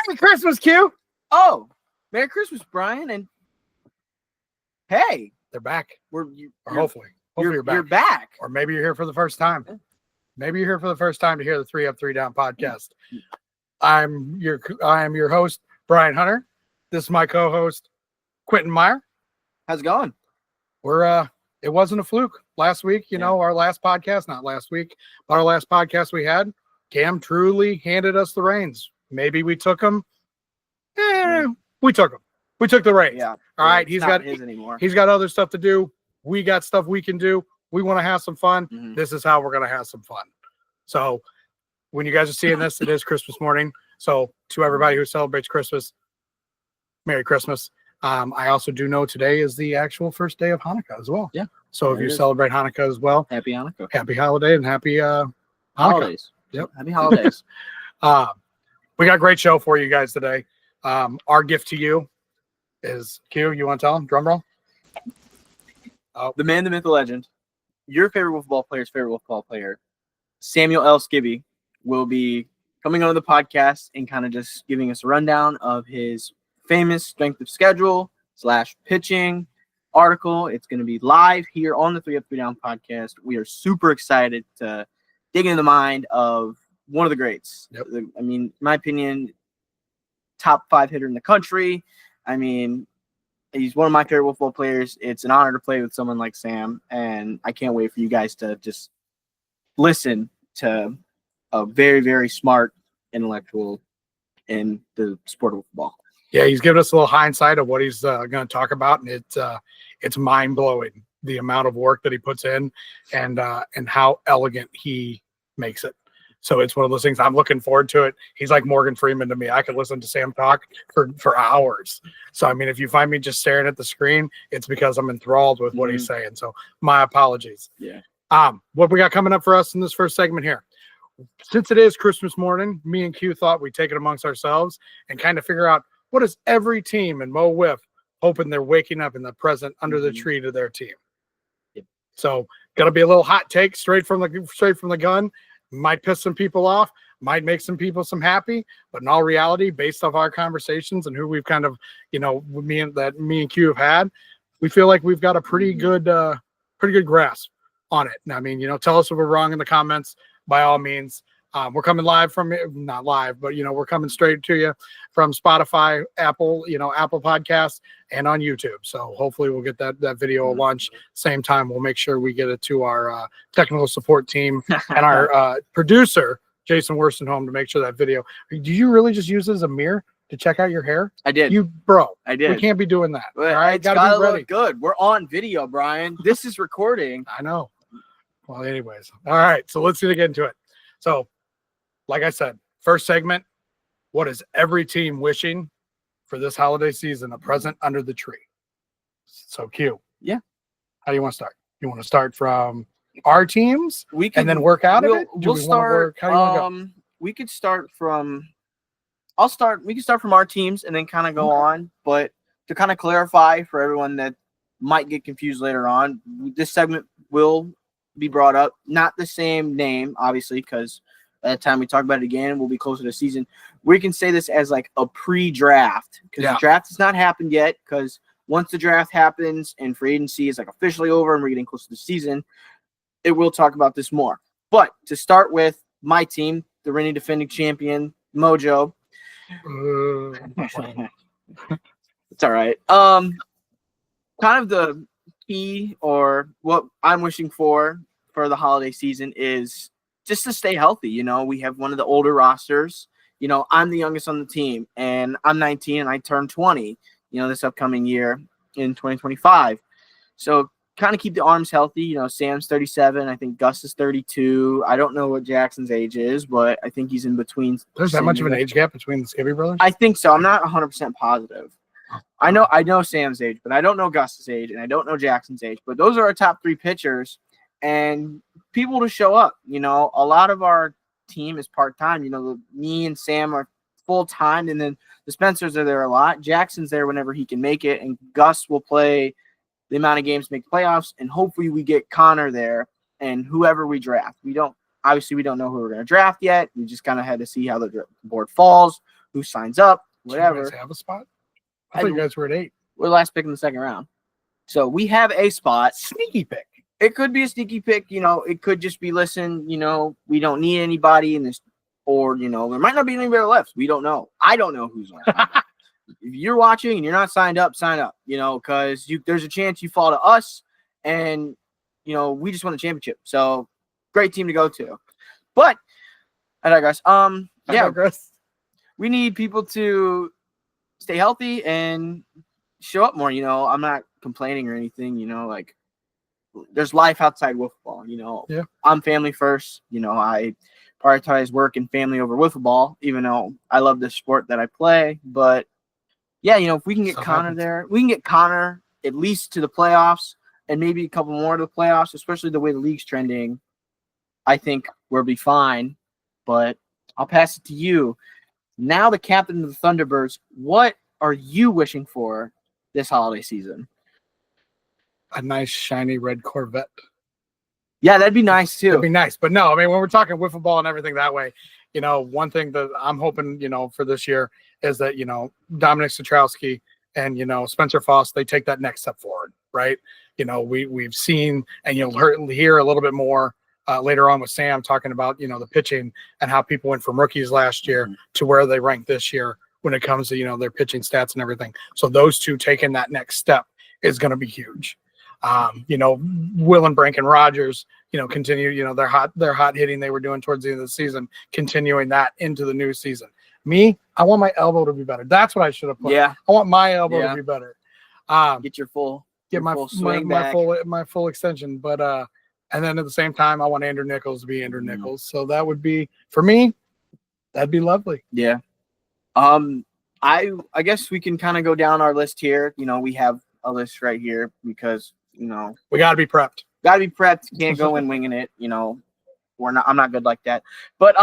Merry Christmas, Q. Oh, Merry Christmas, Brian. And hey, they're back. Hopefully you're back. You're back. Or maybe you're here for the first time. Maybe you're here for the first time to hear the 3 Up, 3 Down podcast. I am your host, Brian Hunter. This is my co-host, Quentin Meyer. How's it going? It wasn't a fluke last week. Our last podcast, not last week, but our last podcast we had, Cam truly handed us the reins. Maybe we took him. We took him. We took the reins. Yeah. All right. He's not his anymore. He's got other stuff to do. We got stuff we can do. We want to have some fun. Mhm. This is how we're going to have some fun. So when you guys are seeing this, it is Christmas morning. So to everybody who celebrates Christmas, Merry Christmas. I also do know today is the actual first day of Hanukkah as well. Yeah. So if you celebrate Hanukkah as well, Happy Hanukkah. happy holiday and happy Hanukkah. Holidays. Yep. Happy holidays. We got a great show for you guys today. Our gift to you is Q. You want to tell them? Drum roll. Oh, The man, the myth, the legend. Your favorite Wiffleball player's favorite Wiffleball player, Samuel L. Skibbe, will be coming on the podcast and kind of just giving us a rundown of his famous strength of schedule / pitching article. It's going to be live here on the 3 Up, 3 Down podcast. We are super excited to dig into the mind of one of the greats. Yep. I mean, in my opinion, top 5 hitter in the country. I mean, he's one of my favorite Wiffle players. It's an honor to play with someone like Sam, and I can't wait for you guys to just listen to a very, very smart intellectual in the sport of football. yeah, he's giving us a little hindsight of what he's going to talk about, and it's mind blowing the amount of work that he puts in, and how elegant he makes it. So it's one of those things. I'm looking forward to it. He's like Morgan Freeman to me. I could listen to Sam talk for hours. So I mean, if you find me just staring at the screen, it's because I'm enthralled with what he's saying. So my apologies. Yeah. What we got coming up for us in this first segment here? Since it is Christmas morning, me and Q thought we'd take it amongst ourselves and kind of figure out what is every team in MO WIFF hoping they're waking up in the present under the tree to their team. Yep. So gonna be a little hot take straight from the gun. Might piss some people off, might make some people happy, but in all reality, based off our conversations and who we've kind of, me and Q have had, we feel like we've got a pretty good grasp on it. And I mean, tell us if we're wrong in the comments by all means. We're coming live from not live, but we're coming straight to you from Spotify, Apple Podcasts, and on YouTube. So hopefully we'll get that video at launch. Same time, we'll make sure we get it to our technical support team and our producer, Jason Worstenholm, to make sure that video. Do you really just use it as a mirror to check out your hair? I did. I did. We can't be doing that. Well, all right, it's gotta be ready. Look good. We're on video, Brian. This is recording. I know. Well, anyways, all right. So let's get into it. So, like I said, first segment, what is every team wishing for this holiday season, a present under the tree? So, Q. Yeah. How do you want to start? You want to start from our teams and then work out of it? We'll start. How do you want to go? We could start from – we can start from our teams and then kind of go on. But to kind of clarify for everyone that might get confused later on, this segment will be brought up. Not the same name, obviously, because – by the time we talk about it again, we'll be closer to season. We can say this as like a pre-draft because the draft has not happened yet. Because once the draft happens and free agency is like officially over and we're getting close to the season, it will talk about this more. But to start with, my team, the reigning defending champion, Mojo. It's all right. Kind of the key or what I'm wishing for the holiday season is just to stay healthy. We have one of the older rosters. I'm the youngest on the team, and I'm 19, and I turn 20, this upcoming year in 2025. So kind of keep the arms healthy. Sam's 37. I think Gus is 32. I don't know what Jackson's age is, but I think he's in between. There's that much of an age gap between the Skibbe brothers? I think so. I'm not 100% positive. I know Sam's age, but I don't know Gus's age, and I don't know Jackson's age. But those are our top 3 pitchers. And people to show up. A lot of our team is part-time. Me and Sam are full-time, and then the Spencers are there a lot. Jackson's there whenever he can make it, and Gus will play the amount of games to make playoffs, and hopefully we get Connor there and whoever we draft. We don't know who we're going to draft yet. We just kind of had to see how the board falls, who signs up, Do you whatever. guys have a spot? I thought you guys were at 8. We're the last pick in the second round. So we have a spot. Sneaky pick. It could be a sneaky pick. It could just be, listen, we don't need anybody in this, or, there might not be anybody left. We don't know. I don't know who's left. If you're watching and you're not signed up, sign up, because there's a chance you fall to us, and, we just won the championship. So great team to go to. But I digress. We need people to stay healthy and show up more. I'm not complaining or anything, like there's life outside Wiffleball, Yeah. I'm family first. I prioritize work and family over Wiffleball, even though I love this sport that I play. But yeah, if we can get Connor there, we can get Connor at least to the playoffs and maybe a couple more to the playoffs, especially the way the league's trending. I think we'll be fine. But I'll pass it to you. Now the captain of the Thunderbirds, what are you wishing for this holiday season? A nice shiny red Corvette. Yeah, that'd be nice too. That'd be nice. But no, I mean, when we're talking wiffle ball and everything that way, one thing that I'm hoping, for this year is that, Dominic Satrowski and, Spencer Foss, they take that next step forward, right? We've seen, and you'll hear a little bit more later on with Sam talking about, the pitching and how people went from rookies last year to where they rank this year when it comes to, their pitching stats and everything. So those two taking that next step is going to be huge. Willenbrink and Rogers, continue, their hot hitting they were doing towards the end of the season, continuing that into the new season. Me, I want my elbow to be better. That's what I should have put. Yeah. I want my elbow to be better. Get your full swing back. my full extension. But and then at the same time, I want Andrew Nichols to be Andrew Nichols. So that would be, for me, that'd be lovely. Yeah. I guess we can kind of go down our list here. We have a list right here because we got to be prepped. Can't go in winging it. I'm not good like that. But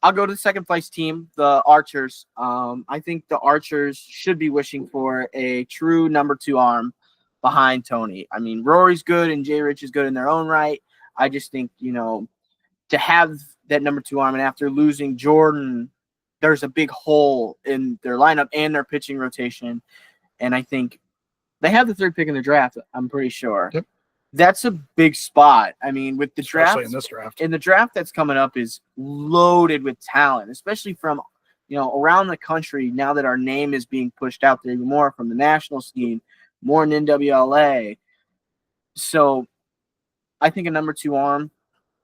I'll go to the second place team, the Archers. I think the Archers should be wishing for a true number 2 arm behind Tony. I mean, Rory's good and Jay Rich is good in their own right. I just think, to have that number 2 arm, and after losing Jordan, there's a big hole in their lineup and their pitching rotation. And I think they have the 3rd pick in the draft, I'm pretty sure. Yep. That's a big spot. I mean, with the Especially draft, in this draft. and the draft that's coming up is loaded with talent, especially from, around the country now that our name is being pushed out there even more from the national scene, more in NWLA. So I think a number 2 arm,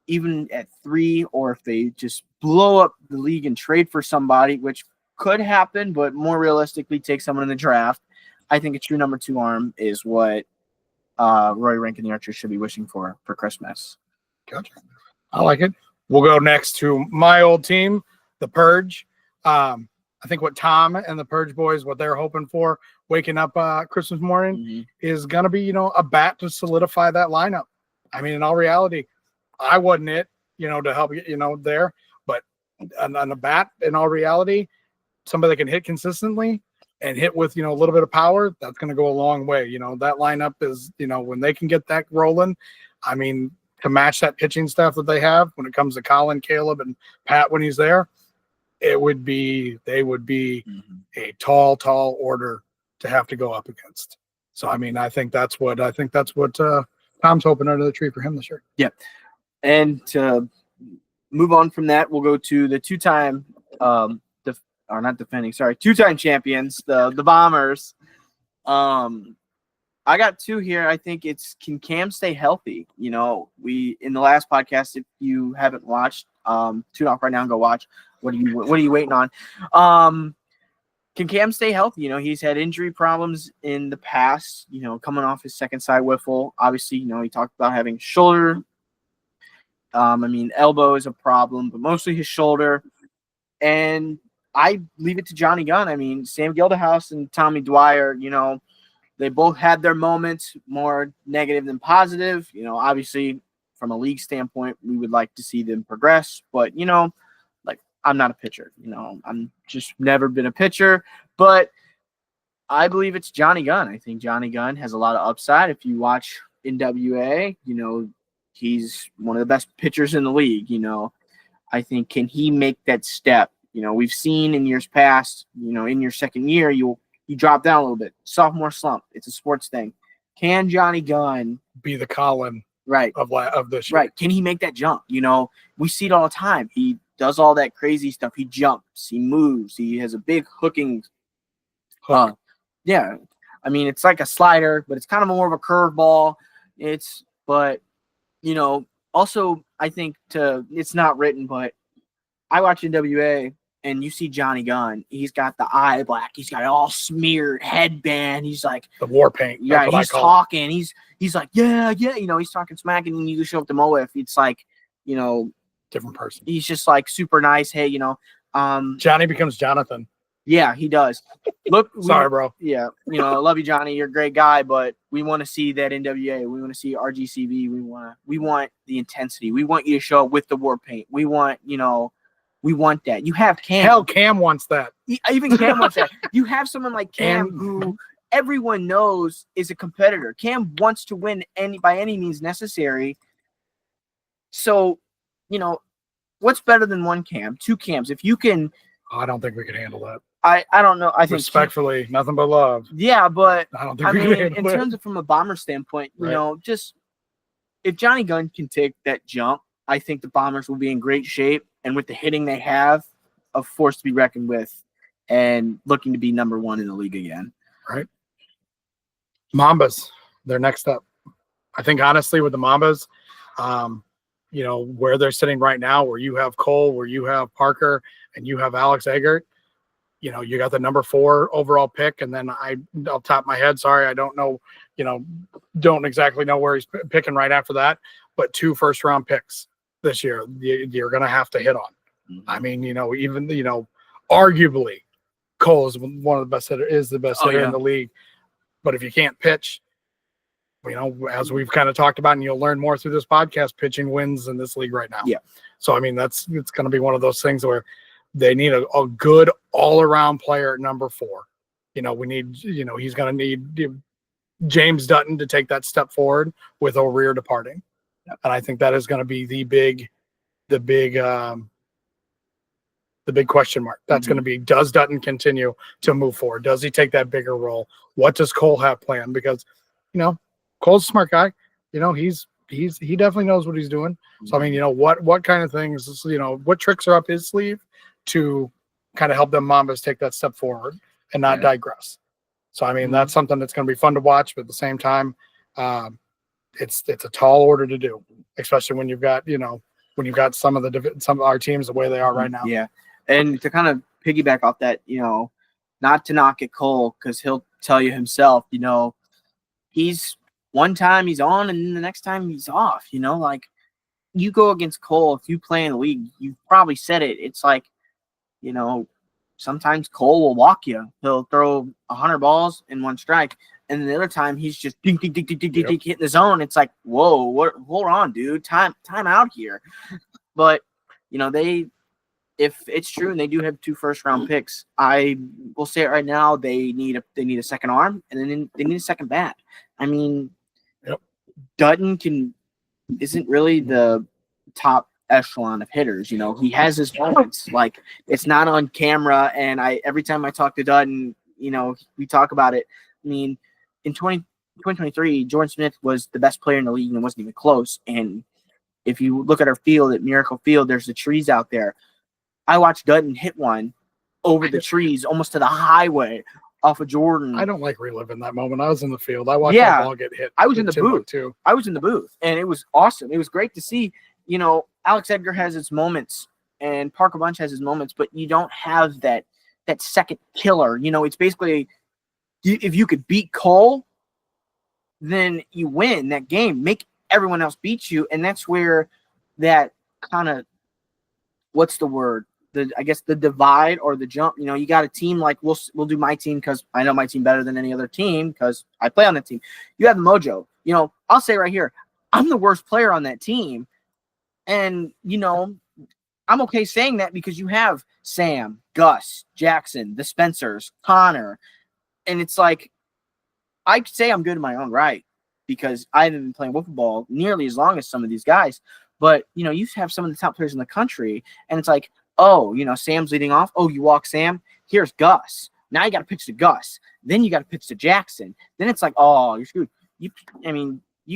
even at 3, or if they just blow up the league and trade for somebody, which could happen, but more realistically take someone in the draft, I think a true number 2 arm is what Roy Rank and the Archers should be wishing for Christmas. Gotcha. I like it. We'll go next to my old team, the Purge. I think what Tom and the Purge boys, what they're hoping for waking up Christmas morning is going to be, a bat to solidify that lineup. I mean, in all reality, I wasn't it, to help you, there. But on a bat, in all reality, somebody that can hit consistently and hit with, a little bit of power, that's going to go a long way. That lineup is, when they can get that rolling, I mean, to match that pitching staff that they have when it comes to Colin, Caleb, and Pat when he's there, they would be a tall order to have to go up against. So, I mean, I think that's what Tom's hoping under the tree for him this year. Yeah. And to move on from that, we'll go to the two-time two-time champions, the Bombers. I got 2 here. I think can Cam stay healthy? We in the last podcast, if you haven't watched, tune off right now and go watch. What are you waiting on? Can Cam stay healthy? He's had injury problems in the past, coming off his second side wiffle. Obviously, he talked about having shoulder. Elbow is a problem, but mostly his shoulder. And I leave it to Johnny Gunn. I mean, Sam Gildehouse and Tommy Dwyer, they both had their moments, more negative than positive. Obviously, from a league standpoint, we would like to see them progress. But, I'm not a pitcher. I'm just never been a pitcher. But I believe it's Johnny Gunn. I think Johnny Gunn has a lot of upside. If you watch NWA, he's one of the best pitchers in the league. I think, can he make that step We've seen in years past, in your second year, you drop down a little bit. Sophomore slump. It's a sports thing. Can Johnny Gunn be the Colin right of this year? Right. Can he make that jump? We see it all the time. He does all that crazy stuff. He jumps. He moves. He has a big hooking. Hook. Yeah. I mean, it's like a slider, but it's kind of more of a curveball. Also, I think it's not written, but I watch NWA and you see Johnny Gunn. He's got the eye black. He's got it all smeared, headband. He's like the war paint. Yeah, he's talking. He's like, yeah. He's talking smack, and then you show up to Mo WIFF. It's like, different person. He's just like super nice. Hey, Johnny becomes Jonathan. Yeah, he does. Look, sorry, bro. Yeah, I love you, Johnny. You're a great guy, but we want to see that NWA. We want to see RGCB. We want the intensity. We want you to show up with the war paint. We want that. You have Cam. Hell, Cam wants that. Even Cam wants that. You have someone like Cam who everyone knows is a competitor. Cam wants to win by any means necessary. So, what's better than one Cam? Two Cams. If you can. I don't think we could handle that. I don't know. I think respectfully, nothing but love. Yeah, but I don't think we could handle in terms of from a Bomber standpoint, just if Johnny Gunn can take that jump, I think the Bombers will be in great shape. And with the hitting they have, a force to be reckoned with, and looking to be number one in the league again. Right. Mambas, they're next up. I think honestly with the Mambas, where they're sitting right now, where you have Cole, where you have Parker, and you have Alex Eggert, you got the number 4 overall pick, and then I'll top my head. Sorry, I don't know, don't exactly know where he's picking right after that, but 2 first-round picks this year you're going to have to hit on. Mm-hmm. I mean, even arguably Cole is one of the best hitter in the league, but if you can't pitch, as we've kind of talked about, and you'll learn more through this podcast, pitching wins in this league right now. Yeah. So I mean, it's going to be one of those things where they need a good all-around player at number 4. We need, he's going to need James Dutton to take that step forward with O'Rear departing. Yep. And I think that is going to be the big question mark. That's going to be, does Dutton continue to move forward? Does he take that bigger role? What does Cole have planned? Because, Cole's a smart guy. He definitely knows what he's doing. So, I mean, what kind of things, what tricks are up his sleeve to kind of help them Mambas take that step forward and not digress. So, I mean, that's something that's going to be fun to watch, but at the same time, it's a tall order to do, especially when you've got, some of our teams the way they are right now. Yeah. And to kind of piggyback off that, not to knock at Cole, because he'll tell you himself, he's one time he's on and then the next time he's off, like you go against Cole, if you play in the league, you've probably said it. It's like, sometimes Cole will walk you. He'll throw 100 balls in one strike. And then the other time he's just ding, ding, ding, ding, ding, ding, hitting the zone. It's like, whoa, hold on, dude. Time out here. But, if it's true and they do have 2 first-round picks, I will say it right now, they need a second arm, and then they need a second bat. I mean, Dutton isn't really the top echelon of hitters. He has his moments. Like, it's not on camera, and every time I talk to Dutton, we talk about it. I mean, in 2023, Jordan Smith was the best player in the league and wasn't even close. And if you look at our field at Miracle Field, there's the trees out there. I watched Dutton hit one over the trees, almost to the highway off of Jordan. I don't like reliving that moment. I was in the field. I watched that ball get hit. I was in the booth too. I was in the booth, and it was awesome. It was great to see. Alex Edgar has his moments, and Parker Bunch has his moments, but you don't have that second killer. It's basically, if you could beat Cole, then you win that game. Make everyone else beat you, and that's where that kind of, what's the word? I guess the divide or the jump. You got a team like we'll do my team because I know my team better than any other team because I play on that team. You have the mojo. I'll say right here, I'm the worst player on that team, and I'm okay saying that because you have Sam, Gus, Jackson, the Spencers, Connor, and it's like I could say I'm good in my own right because I haven't been playing wiffle ball nearly as long as some of these guys. But you have some of the top players in the country, and it's like Oh, Sam's leading off. Oh, you walk Sam. Here's Gus. Now you got to pitch to Gus. Then you got to pitch to Jackson. Then it's like, oh, you're screwed. You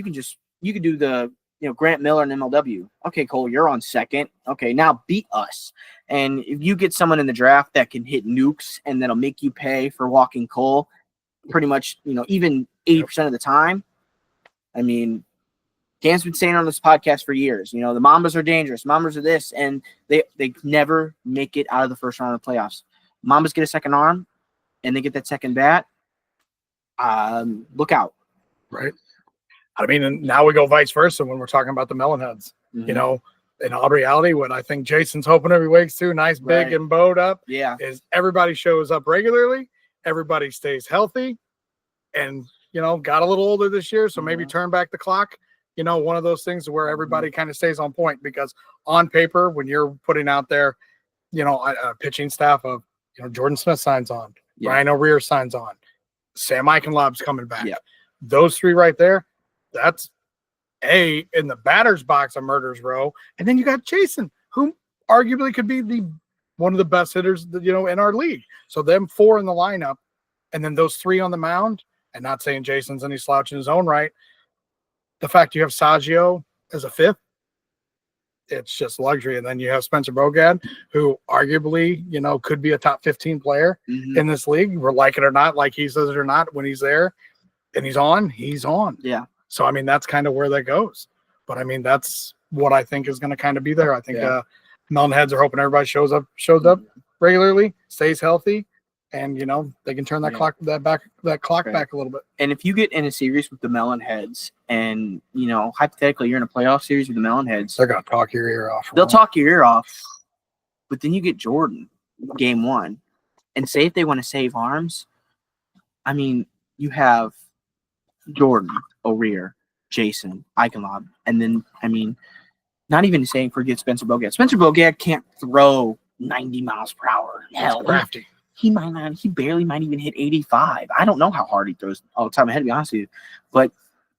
can do the, Grant Miller and MLW. Okay, Cole, you're on second. Okay, now beat us. And if you get someone in the draft that can hit nukes and that'll make you pay for walking Cole, pretty much, even 80% of the time. I mean, Dan's been saying on this podcast for years, the Mambas are dangerous. Mambas are this, and they never make it out of the first round of the playoffs. Mambas get a second arm, and they get that second bat. Look out. Right. I mean, and now we go vice versa when we're talking about the Melonheads. Mm-hmm. In all reality, what I think Jason's hoping every week's too, nice, big, and bowed up, is everybody shows up regularly, everybody stays healthy, and, got a little older this year, so maybe turn back the clock. One of those things where everybody kind of stays on point, because on paper, when you're putting out there, a pitching staff of, Jordan Smith signs on, Ryan O'Rear signs on, Sam Eichenlob's coming back. Yeah. Those three right there, that's in the batter's box of murder's row. And then you got Jason, who arguably could be one of the best hitters, in our league. So them four in the lineup, and then those three on the mound, and not saying Jason's any slouch in his own right. The fact you have Saggio as a fifth, it's just luxury. And then you have Spencer Bogad, who arguably, could be a top 15 player in this league. We're like it or not, like he says it or not, when he's there and he's on. Yeah. So, I mean, that's kind of where that goes. But, I mean, that's what I think is going to kind of be there. I think Melonheads are hoping everybody shows up regularly, stays healthy, and, they can turn that clock back a little bit. And if you get in a series with the Melonheads and, hypothetically you're in a playoff series with the Melonheads, they're going to talk your ear off. They'll talk your ear off. But then you get Jordan game one, and say if they want to save arms, I mean, you have Jordan, O'Rear, Jason, Eichenlob, and then, I mean, not even saying forget Spencer Bogad. Spencer Bogad can't throw 90 miles per hour. Hell, crafty. He barely might even hit 85. I don't know how hard he throws all the time. I had to be honest with you. But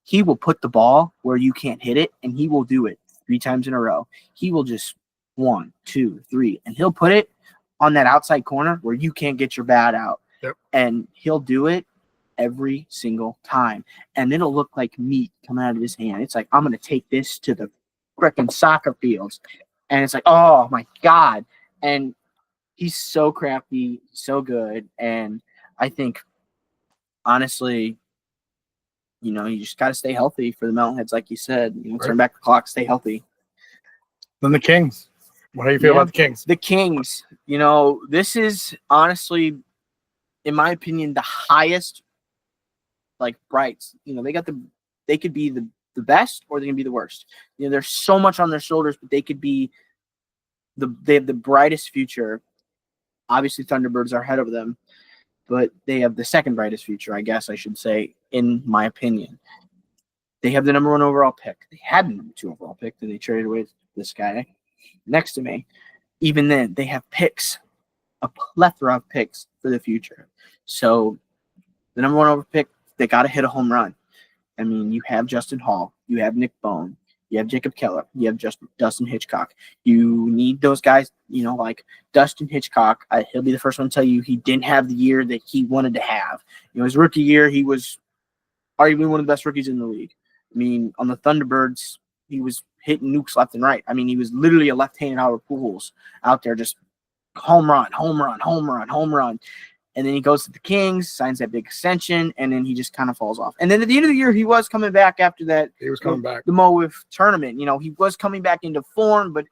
he will put the ball where you can't hit it, and he will do it 3 times in a row. He will just 1, 2, 3, and he'll put it on that outside corner where you can't get your bat out. Yep. And he'll do it every single time. And it'll look like meat coming out of his hand. It's like, I'm going to take this to the freaking soccer fields. And it's like, oh, my God. And he's so crafty, so good. And I think, honestly, you just got to stay healthy for the Melonheads, like you said. Turn back the clock, stay healthy. Then the Kings. What do you feel about the Kings? The Kings, this is honestly, in my opinion, the highest, brights. They could be the best, or they can be the worst. There's so much on their shoulders, but they could be they have the brightest future. Obviously, Thunderbirds are ahead of them, but they have the second brightest future, I guess I should say, in my opinion. They have the number 1 overall pick. They had the number 2 overall pick, then they traded away this guy next to me. Even then, they have picks, a plethora of picks for the future. So the number 1 overall pick, they got to hit a home run. I mean, you have Justin Hall, you have Nick Bone, you have Jacob Keller, you have Dustin Hitchcock. You need those guys, like Dustin Hitchcock. He'll be the first one to tell you he didn't have the year that he wanted to have. His rookie year, he was arguably one of the best rookies in the league. I mean, on the Thunderbirds, he was hitting nukes left and right. I mean, he was literally a left-handed Albert Pujols out there, just home run, home run, home run, home run. And then he goes to the Kings, signs that big extension, and then he just kind of falls off. And then at the end of the year, he was coming back after that. He was coming back. The MO WIFF tournament. He was coming back into form, but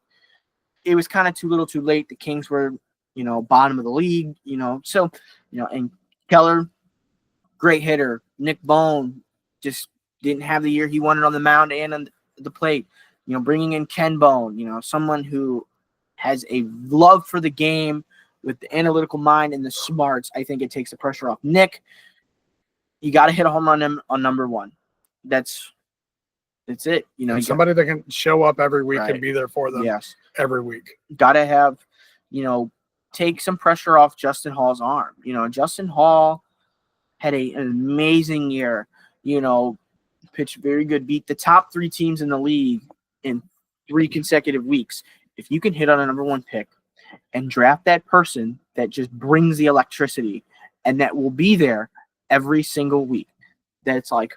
it was kind of too little too late. The Kings were, bottom of the league, So, and Keller, great hitter. Nick Bone just didn't have the year he wanted on the mound and on the plate. Bringing in Ken Bone, someone who has a love for the game, with the analytical mind and the smarts. I think it takes the pressure off Nick. You got to hit a home run on number 1. That's it. Somebody that can show up every week and be there for them. Yes. Every week. Got to have, take some pressure off Justin Hall's arm. Justin Hall had an amazing year. Pitched very good, beat the top 3 teams in the league in 3 consecutive weeks. If you can hit on a number 1 pick, and draft that person that just brings the electricity and that will be there every single week. That's like,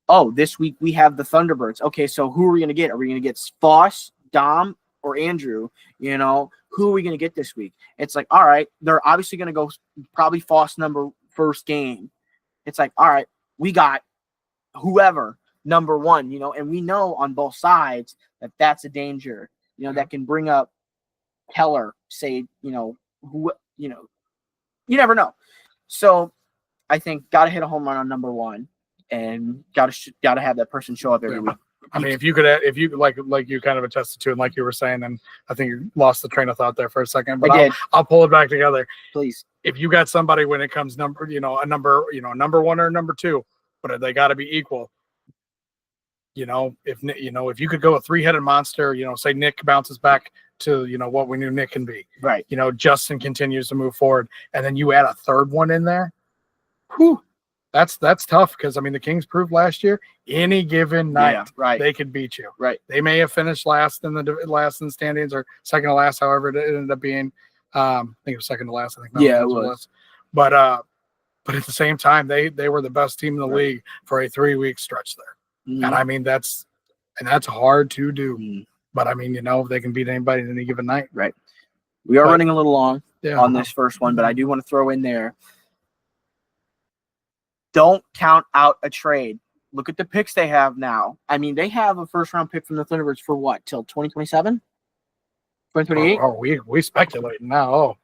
oh, this week we have the Thunderbirds. Okay, so who are we going to get? Are we going to get Foss, Dom, or Andrew? You know, who are we going to get this week? It's like, all right, they're obviously going to go probably Foss number first game. It's like, all right, we got whoever number one, you know, and we know on both sides that that's a danger, you know, that can bring up Keller, say, you know, who, you know, you never know. So I think got to hit a home run on number one and got to have that person show up every week. I mean, if you like you kind of attested to, and like you were saying, and I think you lost the train of thought there for a second, but I'll pull it back together. Please. If you got somebody when it comes number one or number two, but they got to be equal. You know, if you could go a three-headed monster, you know, say Nick bounces back to, you know, what we knew Nick can be. Right. You know, Justin continues to move forward, and then you add a third one in there. Whew. That's tough because, I mean, the Kings proved last year, any given night, they could beat you. Right. They may have finished last in the standings or second to last, however it ended up being. I think it was second to last. I think. Yeah, it was. But at the same time, they were the best team in the league for a 3-week stretch there. Mm-hmm. And I mean, that's hard to do. Mm-hmm. But I mean, you know, they can beat anybody in any given night. Right. We are running a little long on this first one, but I do want to throw in there. Don't count out a trade. Look at the picks they have now. I mean, they have a first-round pick from the Thunderbirds for what, till 2027? 2028? Oh, we speculate now. Oh.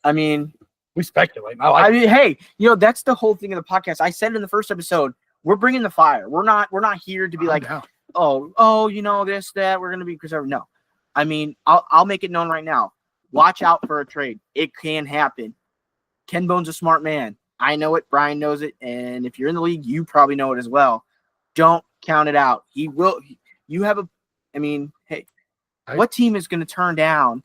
I mean, we speculate. I mean, hey, you know, that's the whole thing of the podcast. I said in the first episode, we're bringing the fire. We're not here to be like, oh, you know, this, that, we're going to be conservative. No. I mean, I'll make it known right now. Watch out for a trade. It can happen. Ken Bone's a smart man. I know it. Brian knows it. And if you're in the league, you probably know it as well. Don't count it out. He will. You have hey, what team is going to turn down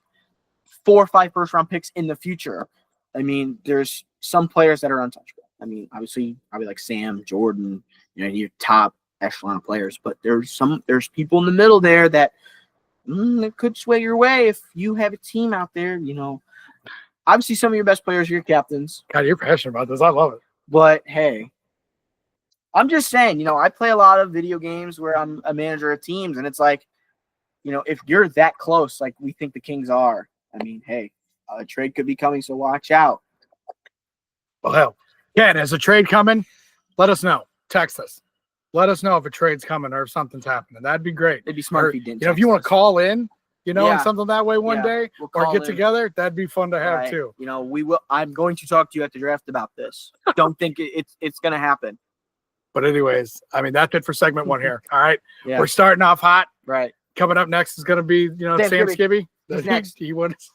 4 or 5 first-round picks in the future? I mean, there's some players that are untouchable. I mean, obviously, probably like Sam, Jordan, you know, your top echelon players. But there's people in the middle there that it could sway your way if you have a team out there, you know. Obviously, some of your best players are your captains. God, you're passionate about this. I love it. But, hey, I'm just saying, you know, I play a lot of video games where I'm a manager of teams, and it's like, you know, if you're that close, like we think the Kings are, I mean, hey, a trade could be coming, so watch out. Well, hell, Ken, is a trade coming? Let us know. Text us. Let us know if a trade's coming or if something's happening. That'd be great. It'd be smart if you didn't. You know, if you want to call in, you know, and something that way one day, or get together, that'd be fun to have too. You know, we will. I'm going to talk to you at the draft about this. Don't think it's going to happen. But anyways, I mean, that's it for segment 1 here. All right, we're starting off hot. Right. Coming up next is going to be, you know, Sam Skibbe. He's next. He wins.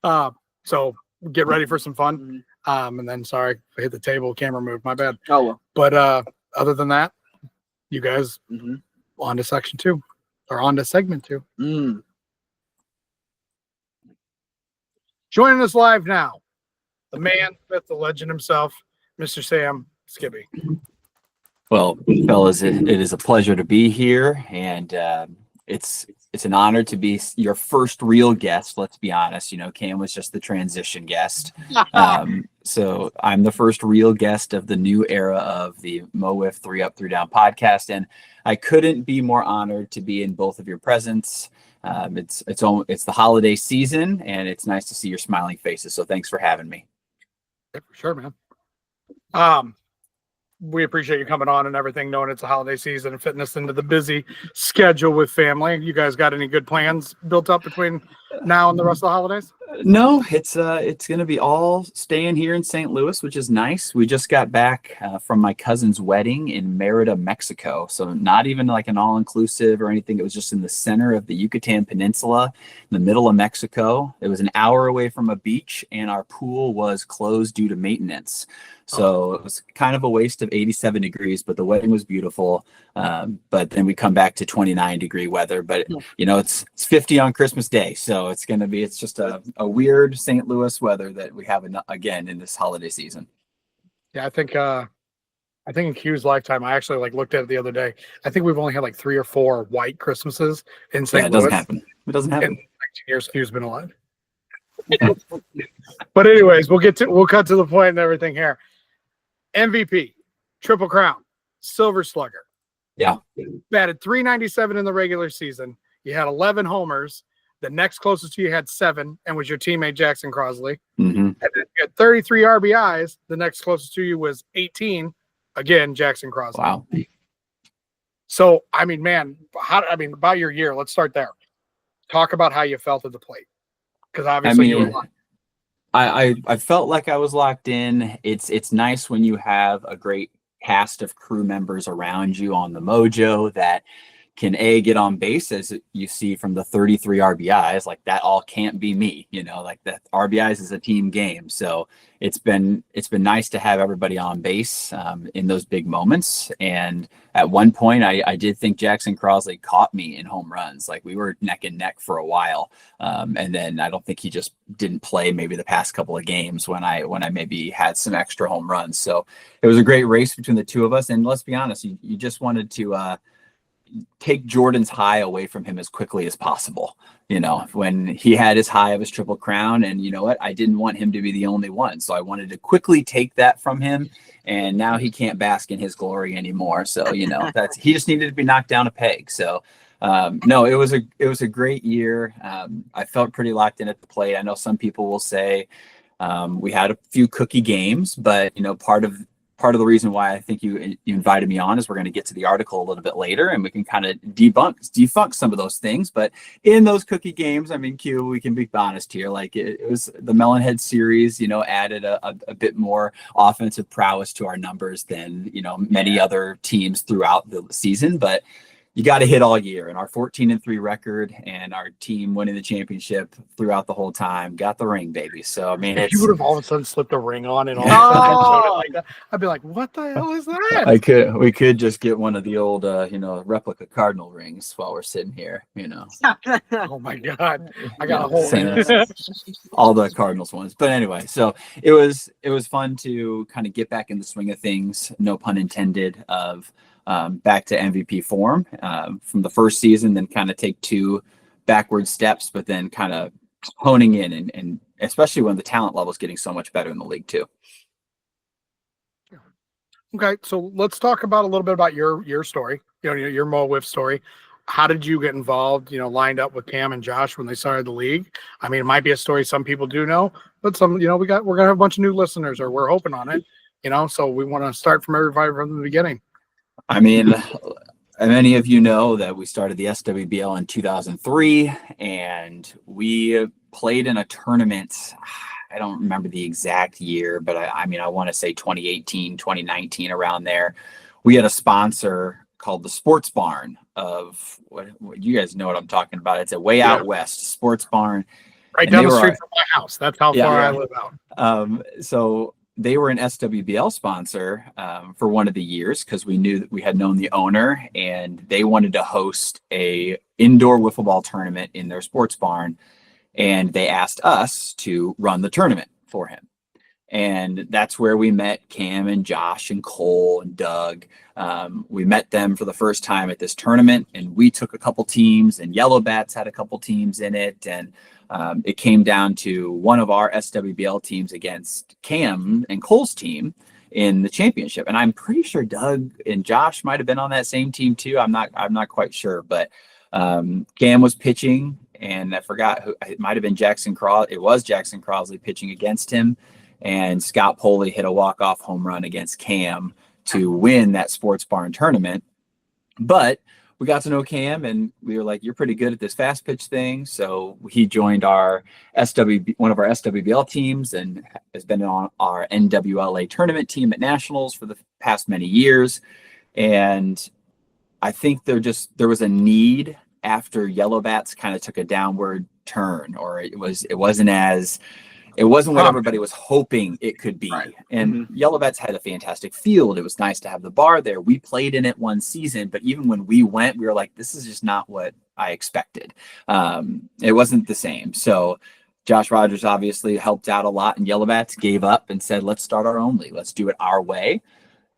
So get ready for some fun. Mm-hmm. And then, sorry, I hit the table. Camera moved. My bad. Oh well. But other than that, you guys on to section 2. Or on to segment 2. Joining us live now, the man, myth, the legend himself, Mr. Sam Skibbe. Well, fellas, it is a pleasure to be here, and it's an honor to be your first real guest. Let's be honest. You know, Cam was just the transition guest. So I'm the first real guest of the new era of the Mo WIFF 3 Up 3 Down podcast, and I couldn't be more honored to be in both of your presence. It's the holiday season, and it's nice to see your smiling faces. So thanks for having me. Yeah, for sure, man. We appreciate you coming on and everything, knowing it's a holiday season and fitting us into the busy schedule with family. You guys got any good plans built up between now and the rest of the holidays? No, it's going to be all staying here in St. Louis, which is nice. We just got back from my cousin's wedding in Merida, Mexico. So not even like an all-inclusive or anything. It was just in the center of the Yucatan Peninsula, in the middle of Mexico. It was an hour away from a beach, and our pool was closed due to maintenance. So it was kind of a waste of 87 degrees, but the wedding was beautiful. But then we come back to 29-degree weather. But, you know, it's 50 on Christmas Day. So it's just a weird St. Louis weather that we have again in this holiday season. Yeah, I think in Q's lifetime, I actually looked at it the other day. I think we've only had 3 or 4 white Christmases in St. Louis. It doesn't happen. It doesn't happen. In 19 years Q's been alive. But anyways, we'll cut to the point and everything here. MVP, Triple Crown, Silver Slugger. Yeah. Batted .397 in the regular season. You had 11 homers. The next closest to you had 7 and was your teammate Jackson Crosley. Mm-hmm. And then you had 33 RBIs. The next closest to you was 18. Again, Jackson Crosley. Wow. So, I mean, man, about your year, let's start there. Talk about how you felt at the plate. Because obviously you were locked. I felt like I was locked in. It's nice when you have a great cast of crew members around you on the mojo that can get on base, as you see from the 33 RBIs. Like, that all can't be me, like that RBIs is a team game. So it's been nice to have everybody on base in those big moments. And at one point I did think Jackson Crosley caught me in home runs. Like, we were neck and neck for a while. And then I don't think he just didn't play maybe the past couple of games when I maybe had some extra home runs. So it was a great race between the two of us. And let's be honest, you just wanted to take Jordan's high away from him as quickly as possible. When he had his high of his Triple Crown, and you know what, I didn't want him to be the only one. So I wanted to quickly take that from him, and now he can't bask in his glory anymore. So, he just needed to be knocked down a peg. So no, it was a great year. I felt pretty locked in at the plate. I know some people will say we had a few cookie games, but part of the reason why I think you invited me on is we're going to get to the article a little bit later, and we can kind of defunct some of those things. But in those cookie games, I mean, Q, we can be honest here. Like, it was the Melonhead series, added a bit more offensive prowess to our numbers than, many other teams throughout the season. But you got to hit all year, and our 14-3 record and our team winning the championship throughout the whole time got the ring, baby. So I mean, if you would have all of a sudden slipped a ring on and all of a sudden showed it like that, I'd be like, what the hell is that? We could just get one of the old replica Cardinal rings while we're sitting here, Oh my God, I got a whole all the Cardinals ones. But anyway, so it was fun to kind of get back in the swing of things, no pun intended, of back to MVP form from the first season, then kind of take 2 backward steps, but then kind of honing in, and especially when the talent level is getting so much better in the league too. Okay, so let's talk about a little bit about your story, your Mo WIFF story. How did you get involved, lined up with Cam and Josh when they started the league? I mean, it might be a story some people do know, but some, we're going to have a bunch of new listeners, or we're hoping on it, so we want to start from everybody from the beginning. I mean, many of you know that we started the SWBL in 2003, and we played in a tournament. I don't remember the exact year, but I want to say 2018, 2019, around there. We had a sponsor called the Sports Barn of what you guys know what I'm talking about. It's a way out west Sports Barn. Right down the street from my house. That's how far I live out. So they were an SWBL sponsor for one of the years, because we knew that we had known the owner, and they wanted to host a indoor wiffle ball tournament in their sports barn, and they asked us to run the tournament for him. And that's where we met Cam and Josh and Cole and Doug. We met them for the first time at this tournament, and we took a couple teams, and Yellow Bats had a couple teams in it, and it came down to one of our SWBL teams against Cam and Cole's team in the championship. And I'm pretty sure Doug and Josh might have been on that same team too. I'm not quite sure, but Cam was pitching, and I forgot who it might have been. Jackson Crosley. It was Jackson Crosley pitching against him, and Scott Poley hit a walk-off home run against Cam to win that Sports Barn tournament. But we got to know Cam, and we were like, you're pretty good at this fast pitch thing. So he joined one of our SWBL teams, and has been on our NWLA tournament team at Nationals for the past many years. And I think there was a need after Yellow Bats kind of took a downward turn, or it wasn't what everybody was hoping it could be. Right. And Yellow Bats had a fantastic field. It was nice to have the bar there. We played in it one season, but even when we went, we were like, this is just not what I expected. It wasn't the same. So Josh Rogers obviously helped out a lot, and Yellow Bats gave up and said, let's start our own league. Let's do it our way.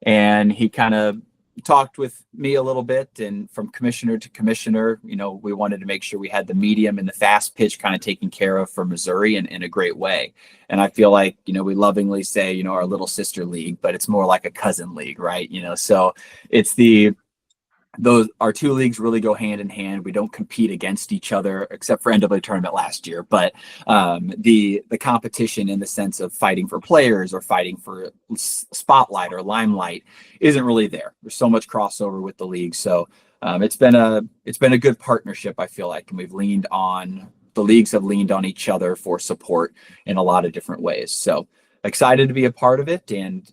And he kind of talked with me a little bit, and from commissioner to commissioner, we wanted to make sure we had the medium and the fast pitch kind of taken care of for Missouri in a great way. And I feel like, we lovingly say, our little sister league, but it's more like a cousin league, right? So it's our two leagues really go hand in hand. We don't compete against each other except for NCAA tournament last year, but the competition in the sense of fighting for players or fighting for spotlight or limelight isn't really there. There's so much crossover with the league. So it's been a good partnership, I feel like, and the leagues have leaned on each other for support in a lot of different ways. So excited to be a part of it. And,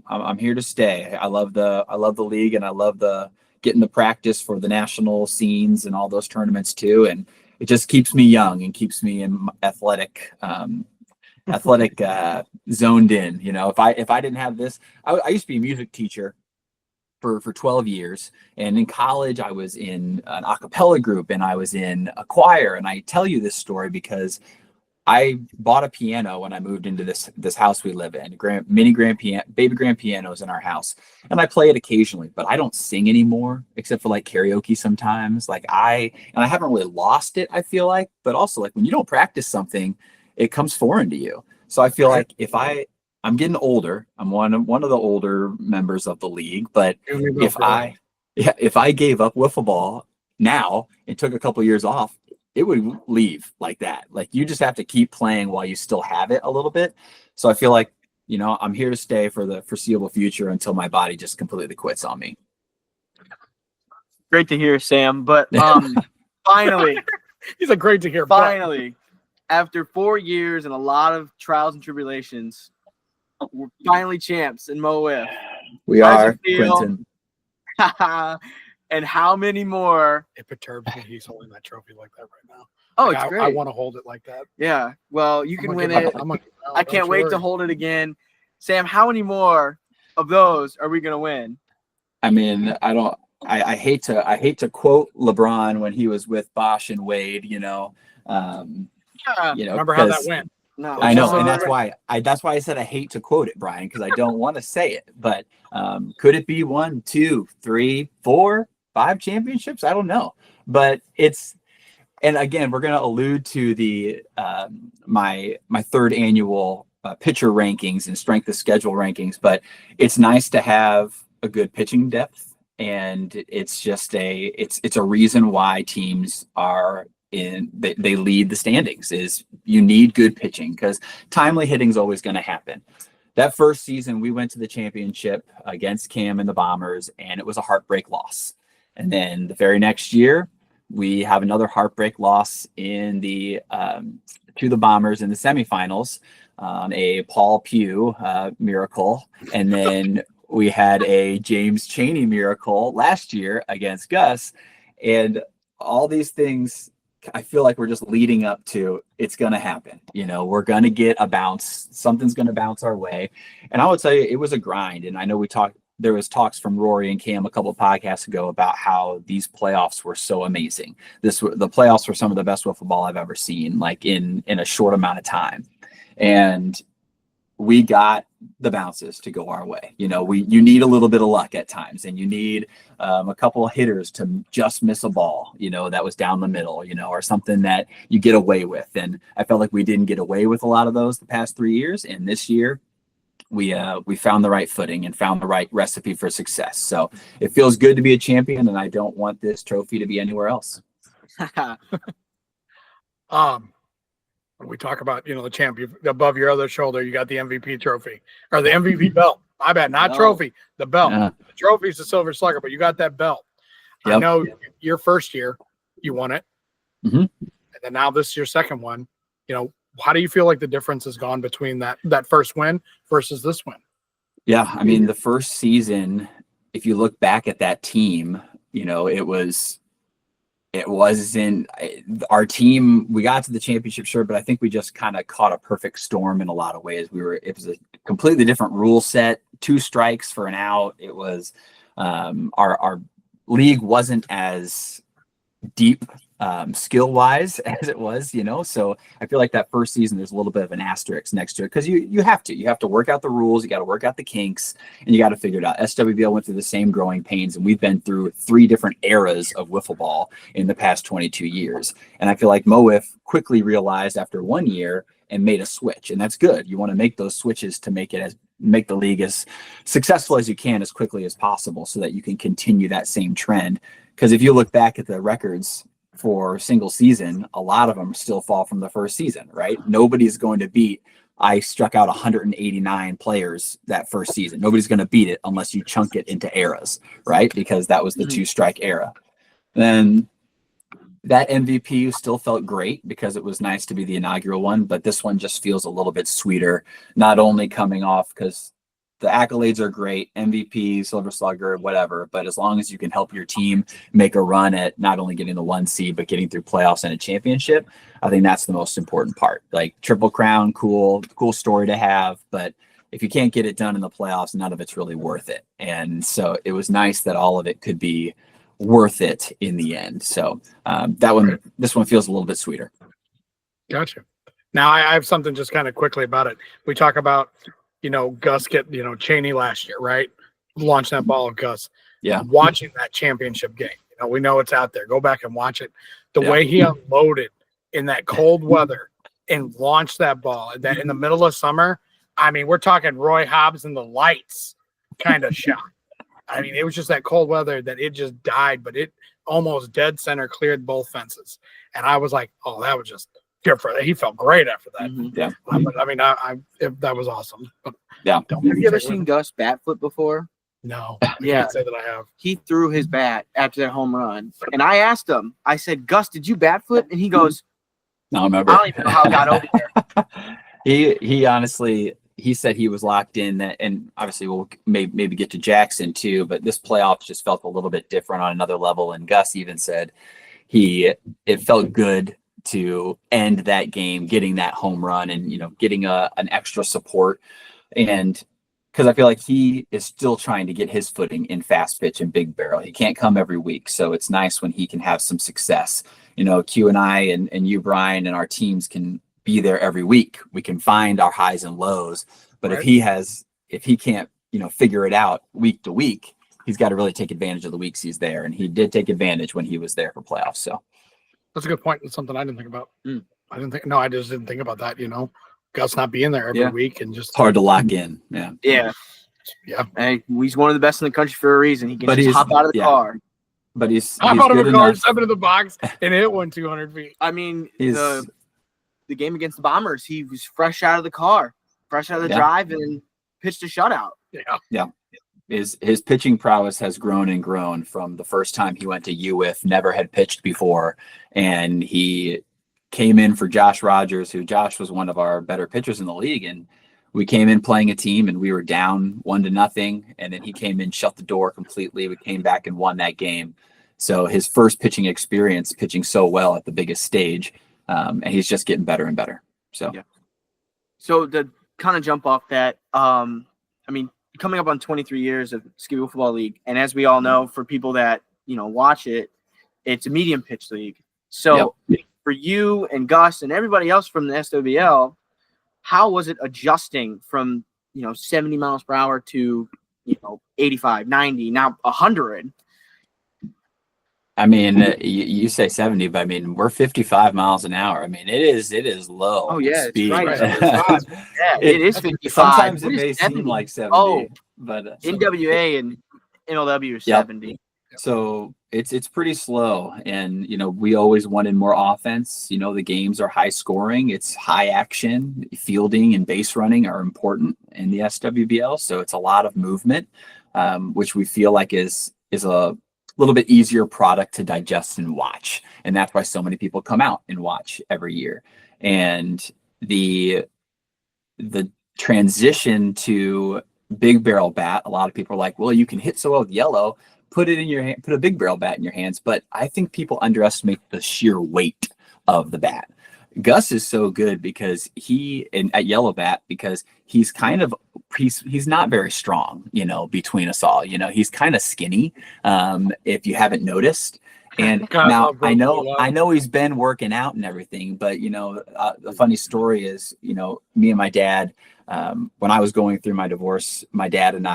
I'm here to stay. I love the league, and I love getting the practice for the national scenes and all those tournaments too. And it just keeps me young and keeps me in athletic zoned in. If I didn't have this, I used to be a music teacher for 12 years. And in college, I was in an a cappella group and I was in a choir. And I tell you this story because I bought a piano when I moved into this house we live in. Baby grand pianos in our house, and I play it occasionally. But I don't sing anymore, except for like karaoke sometimes. I haven't really lost it, I feel like. But also, like, when you don't practice something, it comes foreign to you. So I feel like if I'm getting older, I'm one of the older members of the league. But if I gave up wiffle ball now and took a couple of years off, it would leave like that. Like, you just have to keep playing while you still have it a little bit. So I feel like, I'm here to stay for the foreseeable future until my body just completely quits on me. Great to hear, Sam. But finally, he's like, great to hear. Finally, after 4 years and a lot of trials and tribulations, we're finally champs in Mo WIFF. We are, Quentin. And how many more? It perturbs me he's holding that trophy like that right now. Oh, it's great. I want to hold it like that. Yeah. Well, you can win it. I can't wait to hold it again. Sam, how many more of those are we going to win? I mean, I hate to quote LeBron when he was with Bosch and Wade, remember how that went. No, I know, and that's why I said I hate to quote it, Brian, because I don't want to say it. But could it be 1, 2, 3, 4, 5 championships? I don't know, but and again, we're going to allude to the my third annual pitcher rankings and strength of schedule rankings. But it's nice to have a good pitching depth, and it's just it's a reason why teams are they lead the standings. Is you need good pitching, because timely hitting is always going to happen. That first season, we went to the championship against Cam and the Bombers, and it was a heartbreak loss. And then the very next year, we have another heartbreak loss in to the Bombers in the semifinals on a Paul Pugh miracle. And then we had a James Chaney miracle last year against Gus. And all these things, I feel like we're just leading up to it's going to happen. We're going to get a bounce. Something's going to bounce our way. And I would tell you, it was a grind. And I know there was talks from Rory and Cam a couple of podcasts ago about how these playoffs were so amazing. The playoffs were some of the best wiffle ball I've ever seen, like in a short amount of time. And we got the bounces to go our way. You need a little bit of luck at times, and you need a couple of hitters to just miss a ball, that was down the middle, or something that you get away with. And I felt like we didn't get away with a lot of those the past 3 years. And this year we found the right footing and found the right recipe for success. So it feels good to be a champion, and I don't want this trophy to be anywhere else. When we talk about, the champion above your other shoulder, you got the MVP trophy or the MVP belt. My bad, not trophy, the belt. The trophy's the Silver Slugger, but you got that belt. Yep. I know your first year you won it. Mm-hmm. And then now this is your second one. How do you feel like the difference has gone between that first win versus this win? Yeah, I mean, the first season, if you look back at that team, it wasn't our team. We got to the championship, sure, but I think we just kind of caught a perfect storm in a lot of ways. It was a completely different rule set, 2 strikes for an out. It was our league wasn't as deep skill wise as it was, so I feel like that first season there's a little bit of an asterisk next to it, because you have to work out the rules, you got to work out the kinks, and you got to figure it out. SWBL went through the same growing pains, and we've been through 3 different eras of wiffle ball in the past 22 years, and I feel like MOWIFF quickly realized after 1 year and made a switch, and that's good. You want to make those switches to make the league as successful as you can as quickly as possible, so that you can continue that same trend. Because if you look back at the records for single season, a lot of them still fall from the first season, right? Nobody's going to beat, I struck out 189 players that first season. Nobody's going to beat it unless you chunk it into eras, right? Because that was the 2-strike era. Then that MVP still felt great because it was nice to be the inaugural one, but this one just feels a little bit sweeter, not only coming off because the accolades are great, MVP, Silver Slugger, whatever, but as long as you can help your team make a run at not only getting the 1 seed, but getting through playoffs and a championship, I think that's the most important part. Like Triple Crown, cool story to have, but if you can't get it done in the playoffs, none of it's really worth it. And so it was nice that all of it could be worth it in the end. So this one feels a little bit sweeter. Gotcha. Now I have something just kind of quickly about it. We talk about, Gus get, Cheney last year, right? Launching that ball of Gus. Yeah. Watching that championship game. We know it's out there. Go back and watch it. The way he unloaded in that cold weather and launched that ball in the middle of summer. I mean, we're talking Roy Hobbs and the lights kind of shot. I mean, it was just that cold weather that it just died, but it almost dead center cleared both fences. And I was like, oh, that was just different. He felt great after that. Mm-hmm. Yeah. But I mean, that was awesome. But yeah. Have you ever seen Gus bat flip before? No. Yeah. I can't say that I have. He threw his bat after that home run. And I asked him, I said, Gus, did you bat flip? And he goes, no, I remember. I don't even know how I got over there. He honestly, he said he was locked in that, and obviously we'll maybe get to Jackson too, but this playoff just felt a little bit different on another level. And Gus even said it felt good to end that game, getting that home run and, getting an extra support. And because I feel like he is still trying to get his footing in fast pitch and big barrel. He can't come every week. So it's nice when he can have some success. Q and I and you, Brian, and our teams can be there every week. We can find our highs and lows. But right. if he can't, figure it out week to week, he's got to really take advantage of the weeks he's there. And he did take advantage when he was there for playoffs. So that's a good point. It's something I didn't think about. I just didn't think about that, Gus not being there every week and just hard to lock in. Yeah. Yeah. Yeah. Hey, he's one of the best in the country for a reason. He can just hop out of the car. But he's hop out of the car, step into the box, and hit 200 feet. I mean, the game against the Bombers, he was fresh out of the car, fresh out of the drive, and pitched a shutout. Yeah. His pitching prowess has grown and grown from the first time he went to UWIF, never had pitched before, and he came in for Josh Rogers, who Josh was one of our better pitchers in the league, and we came in playing a team and we were down 1-0, and then he came in, shut the door completely. We came back and won that game. So his first pitching experience, pitching so well at the biggest stage, and he's just getting better and better. So to kind of jump off that, coming up on 23 years of Skibbe Wiffle Ball League, and as we all know, for people that watch it, it's a medium pitch league. So for you and Gus and everybody else from the SWBL, how was it adjusting from 70 miles per hour to 85, 90, now 100? I mean, you say 70, but I mean, we're 55 miles an hour. I mean, it is low. Oh yeah, speed. It's right. It is 55. Sometimes it may seem like 70, but NWA and NLW is 70. So it's pretty slow, and we always wanted more offense. The games are high scoring, it's high action. Fielding and base running are important in the SWBL, so it's a lot of movement, which we feel like is a little bit easier product to digest and watch, and that's why so many people come out and watch every year. And the transition to big barrel bat, a lot of people are like, well, you can hit so well with yellow, put it in your hand, put a big barrel bat in your hands. But I think people underestimate the sheer weight of the bat. Gus is so good because at yellow bat, because he's not very strong, between us all. He's kind of skinny, if you haven't noticed. And God, I now love Wiffle. I know he's been working out and everything, but the funny story is, me and my dad, when I was going through my divorce, my dad and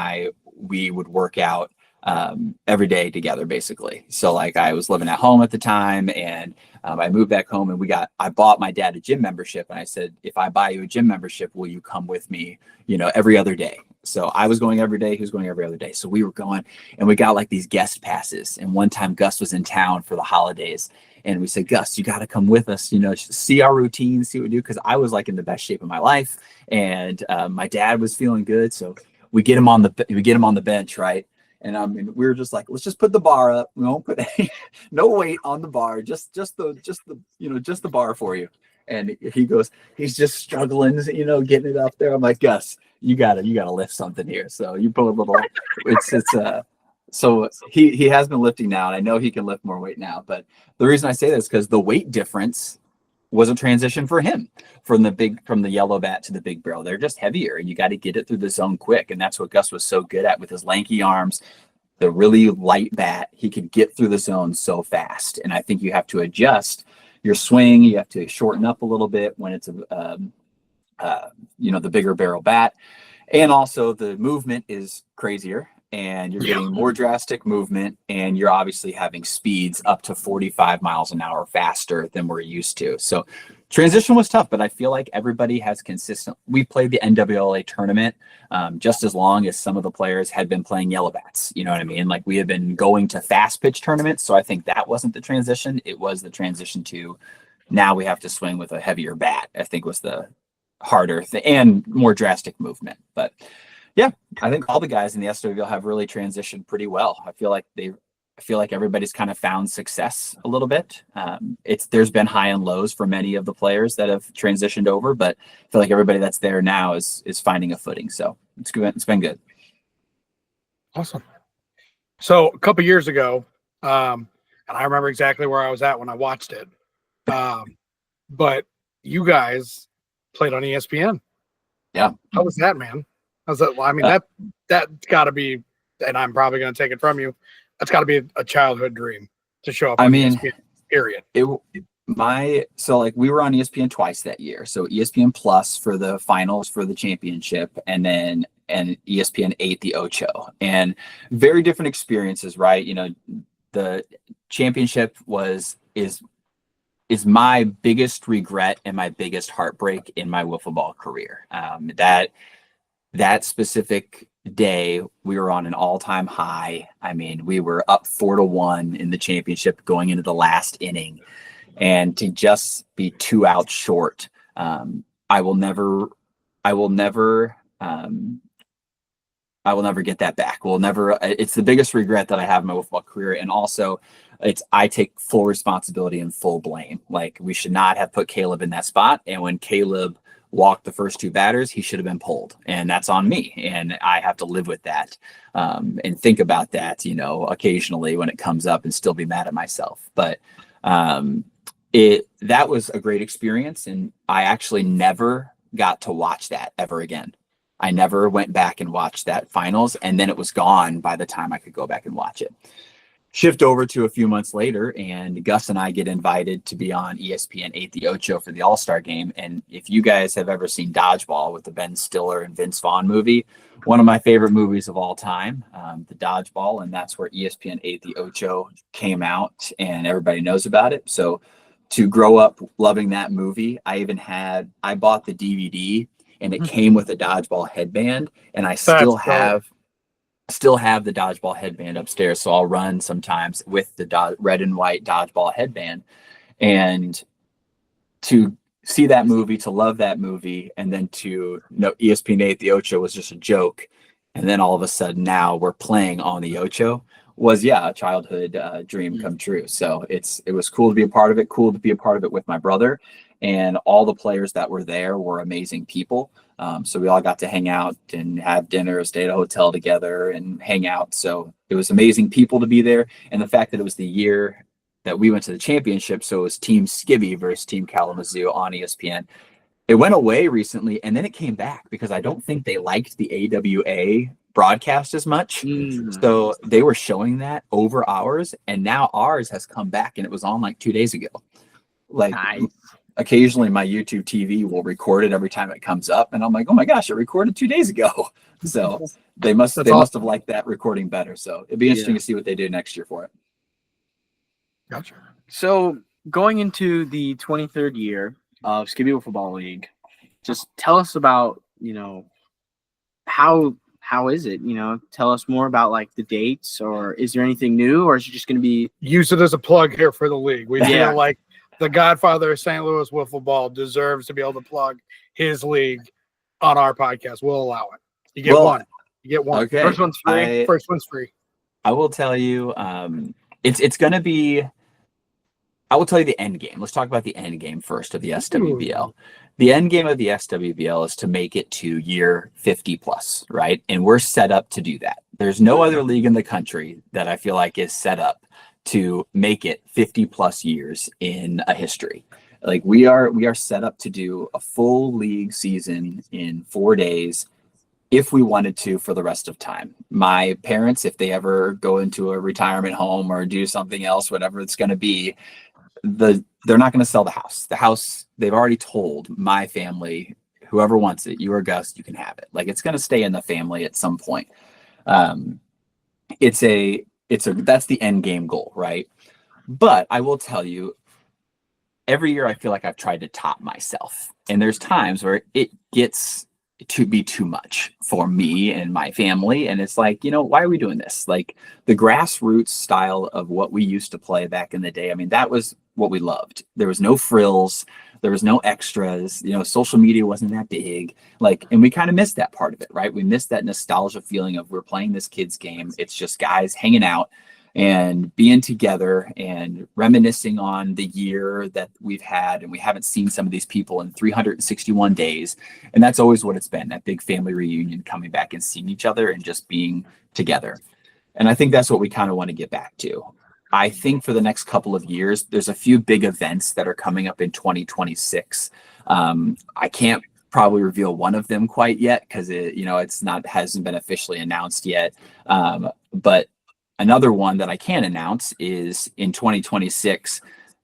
we would work out every day together, basically. So like I was living at home at the time, and I moved back home, and I bought my dad a gym membership, and I said, if I buy you a gym membership, will you come with me, every other day? So I was going every day, he was going every other day. So we were going, and we got like these guest passes. And one time Gus was in town for the holidays, and we said, Gus, you got to come with us, see our routine, see what we do. Cause I was like in the best shape of my life, and my dad was feeling good. So we get him on the bench. Right. And we were just like, let's just put the bar up. We won't put no weight on the bar, just the bar for you. And he's just struggling, getting it up there. I'm like, Gus, you gotta lift something here. So you put a little, so he has been lifting now, and I know he can lift more weight now. But the reason I say this is because the weight difference was a transition for him from the yellow bat to the big barrel. They're just heavier, and you got to get it through the zone quick. And that's what Gus was so good at with his lanky arms, the really light bat. He could get through the zone so fast. And I think you have to adjust your swing. You have to shorten up a little bit when it's the bigger barrel bat. And also the movement is crazier, and you're getting more drastic movement, and you're obviously having speeds up to 45 miles an hour faster than we're used to. So transition was tough, but I feel like everybody has we played the NWLA tournament just as long as some of the players had been playing yellow bats. You know what I mean? Like we had been going to fast pitch tournaments. So I think that wasn't the transition. It was the transition to now we have to swing with a heavier bat, I think was the harder and more drastic movement. But yeah, I think all the guys in the SWL have really transitioned pretty well. I feel like everybody's kind of found success a little bit. There's been high and lows for many of the players that have transitioned over, but I feel like everybody that's there now is finding a footing. So it's good. It's been good. Awesome. So a couple years ago, and I remember exactly where I was at when I watched it. But you guys played on ESPN. Yeah. How was that, man? How's that? Well, I mean, that's got to be, and I'm probably going to take it from you, that's got to be a childhood dream to show up on ESPN, period. So like we were on ESPN twice that year. So ESPN Plus for the finals for the championship, and ESPN 8 the Ocho. And very different experiences, right? The championship is my biggest regret and my biggest heartbreak in my wiffle ball career. That specific day, we were on an all-time high. I mean, we were up 4-1 in the championship going into the last inning, and to just be 2 outs short, I will never get that back. It's the biggest regret that I have in my wiffle ball career. And also I take full responsibility and full blame. Like we should not have put Caleb in that spot. And when Caleb walked the first 2 batters, he should have been pulled, and that's on me. And I have to live with that and think about that, occasionally when it comes up, and still be mad at myself. But that was a great experience. And I actually never got to watch that ever again. I never went back and watched that finals, and then it was gone by the time I could go back and watch it. Shift over to a few months later, and Gus and I get invited to be on ESPN 8 the Ocho for the All-Star game. And if you guys have ever seen Dodgeball with the Ben Stiller and Vince Vaughn movie, one of my favorite movies of all time, the Dodgeball, and that's where ESPN 8 the Ocho came out, and everybody knows about it. So to grow up loving that movie, I bought the DVD, and it came with a dodgeball headband, and I still have the dodgeball headband upstairs. So I'll run sometimes with the red and white dodgeball headband. And to see that movie, to love that movie, and then to know ESPN 8 the Ocho was just a joke, and then all of a sudden now we're playing on the Ocho, was a childhood dream come true. So it was cool to be a part of it with my brother. And all the players that were there were amazing people. So we all got to hang out and have dinner, stay at a hotel together and hang out. So it was amazing people to be there. And the fact that it was the year that we went to the championship, so it was Team Skibbe versus Team Kalamazoo on ESPN. It went away recently, and then it came back because I don't think they liked the AWA broadcast as much. Mm. So they were showing that over ours, and now ours has come back, and it was on like 2 days ago. Like Nice. occasionally my YouTube TV will record it every time it comes up, and I'm like, oh my gosh, it recorded 2 days ago. So they must have liked that recording better. So it'd be interesting to see what they do next year for it. Gotcha. So going into the 23rd year of Skibbe Wiffle Ball League, just tell us about, how is it? Tell us more about like the dates, or is there anything new, or is it just going to be use it as a plug here for the league? We Yeah. feel like the godfather of St. Louis Wiffle Ball deserves to be able to plug his league on our podcast. We'll allow it. You get one. You get one. Okay. First one's free. First one's free. I will tell you, it's going to be. I will tell you the end game. Let's talk about the end game first of the SWBL. The end game of the SWBL is to make it to year 50 plus, right? And we're set up to do that. There's no other league in the country that I feel like is set up to make it 50 plus years in a history. Like we are set up to do a full league season in 4 days if we wanted to for the rest of time. My parents, if they ever go into a retirement home or do something else, whatever it's going to be, they're not going to sell the house. The house, they've already told my family, whoever wants it, you or Gus, you can have it. Like it's going to stay in the family at some point. That's the end game goal, right? But I will tell you, every year I feel like I've tried to top myself, and there's times where it gets to be too much for me and my family, and it's like, why are we doing this? Like the grassroots style of what we used to play back in the day, I mean, that was what we loved. There was no frills, there was no extras, social media wasn't that big, and we kind of missed that part of it, right? We missed that nostalgia feeling of we're playing this kid's game. It's just guys hanging out and being together and reminiscing on the year that we've had, and we haven't seen some of these people in 361 days. And that's always what it's been, that big family reunion, coming back and seeing each other and just being together. And I think that's what we kind of want to get back to. I think for the next couple of years, there's a few big events that are coming up in 2026. I can't probably reveal one of them quite yet because hasn't been officially announced yet. But another one that I can announce is in 2026,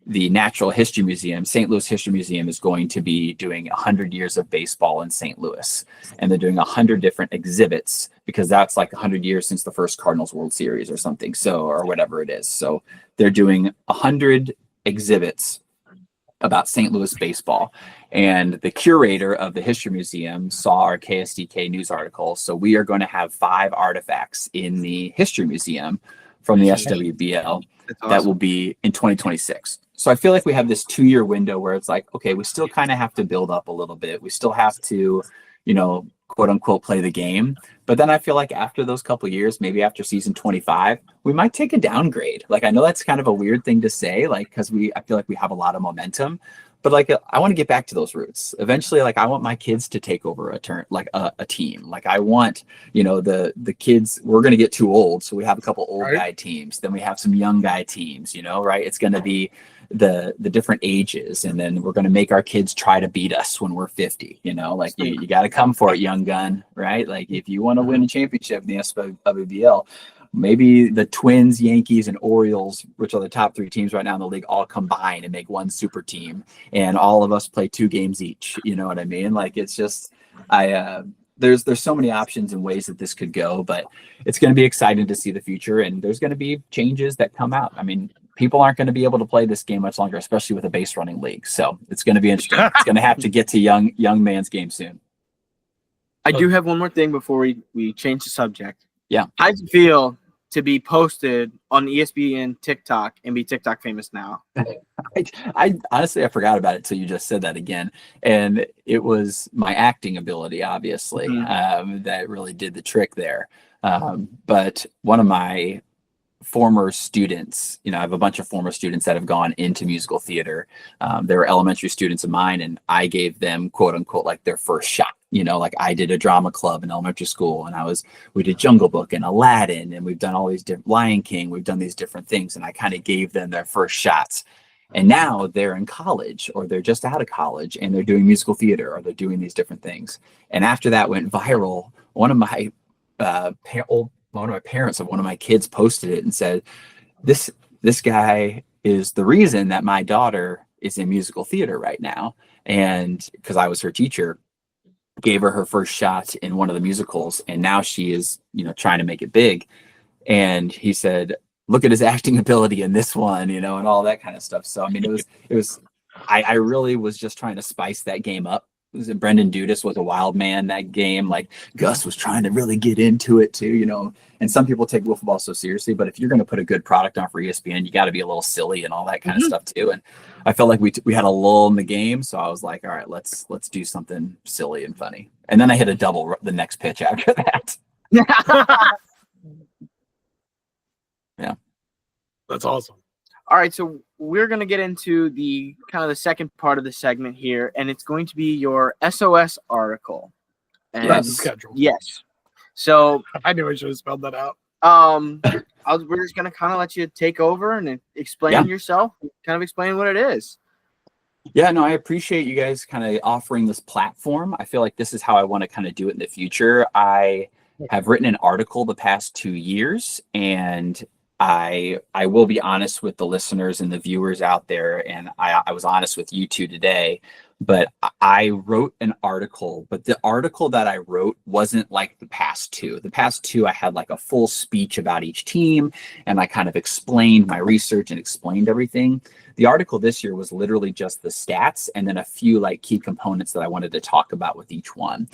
the Natural History Museum, St. Louis History Museum, is going to be doing 100 years of baseball in St. Louis. And they're doing 100 different exhibits because that's like 100 years since the first Cardinals World Series or something. So, or whatever it is. So they're doing 100 exhibits about St. Louis baseball. And the curator of the History Museum saw our KSDK news article. So we are going to have 5 artifacts in the History Museum from the SWBL that will be in 2026. So I feel like we have this 2-year window where it's like, okay, we still kind of have to build up a little bit. We still have to, quote unquote, play the game. But then I feel like after those couple of years, maybe after season 25, we might take a downgrade. Like, I know that's kind of a weird thing to say, because I feel like we have a lot of momentum, but I want to get back to those roots. Eventually, I want my kids to take over a team. I want, the kids, we're going to get too old. So we have a couple old guy teams. Then we have some young guy teams, right? It's going to be the different ages. And then we're going to make our kids try to beat us when we're 50, you got to come for it, young gun, right? If you want to win a championship in the SWBL, maybe the Twins, Yankees, and Orioles, which are the top 3 teams right now in the league, all combine and make one super team, and all of us play 2 games each. You know what I mean? It's just, there's so many options and ways that this could go, but it's going to be exciting to see the future, and there's going to be changes that come out. I mean, people aren't going to be able to play this game much longer, especially with a base running league. So it's going to be interesting. It's going to have to get to young man's game soon. I do have one more thing before we change the subject. Yeah. How does it feel to be posted on ESPN TikTok and be TikTok famous now? I honestly, I forgot about it till you just said that again. And it was my acting ability, obviously, that really did the trick there. But one of my former students, I have a bunch of former students that have gone into musical theater. They were elementary students of mine, and I gave them, quote unquote, their first shot. I did a drama club in elementary school, and we did Jungle Book and Aladdin, and we've done all these different Lion King. We've done these different things, and I kind of gave them their first shots. And now they're in college, or they're just out of college, and they're doing musical theater, or they're doing these different things. And after that went viral, one of my one of my parents of one of my kids posted it and said, this guy is the reason that my daughter is in musical theater right now. And because I was her teacher, gave her first shot in one of the musicals, and now she is, trying to make it big. And he said, look at his acting ability in this one, and all that kind of stuff. So, I mean, I really was just trying to spice that game up. Brendan Dudas was a wild man that game. Like Gus was trying to really get into it too, and some people take wiffle ball so seriously, but if you're going to put a good product on for ESPN, you got to be a little silly and all that kind of stuff too. And I felt like we had a lull in the game. So I was like, all right, let's do something silly and funny. And then I hit a double the next pitch after that. Yeah. That's awesome. All right, so we're going to get into the kind of the second part of the segment here, and it's going to be your SOS article. And yes. So I knew I should have spelled that out. We're just going to kind of let you take over and explain yourself, kind of explain what it is. Yeah, no, I appreciate you guys kind of offering this platform. I feel like this is how I want to kind of do it in the future. I have written an article the past 2 years, and I will be honest with the listeners and the viewers out there, and I was honest with you two today, but I wrote an article, but the article that I wrote wasn't like the past two. The past two, I had like a full speech about each team, and I kind of explained my research and explained everything. The article this year was literally just the stats and then a few like key components that I wanted to talk about with each one.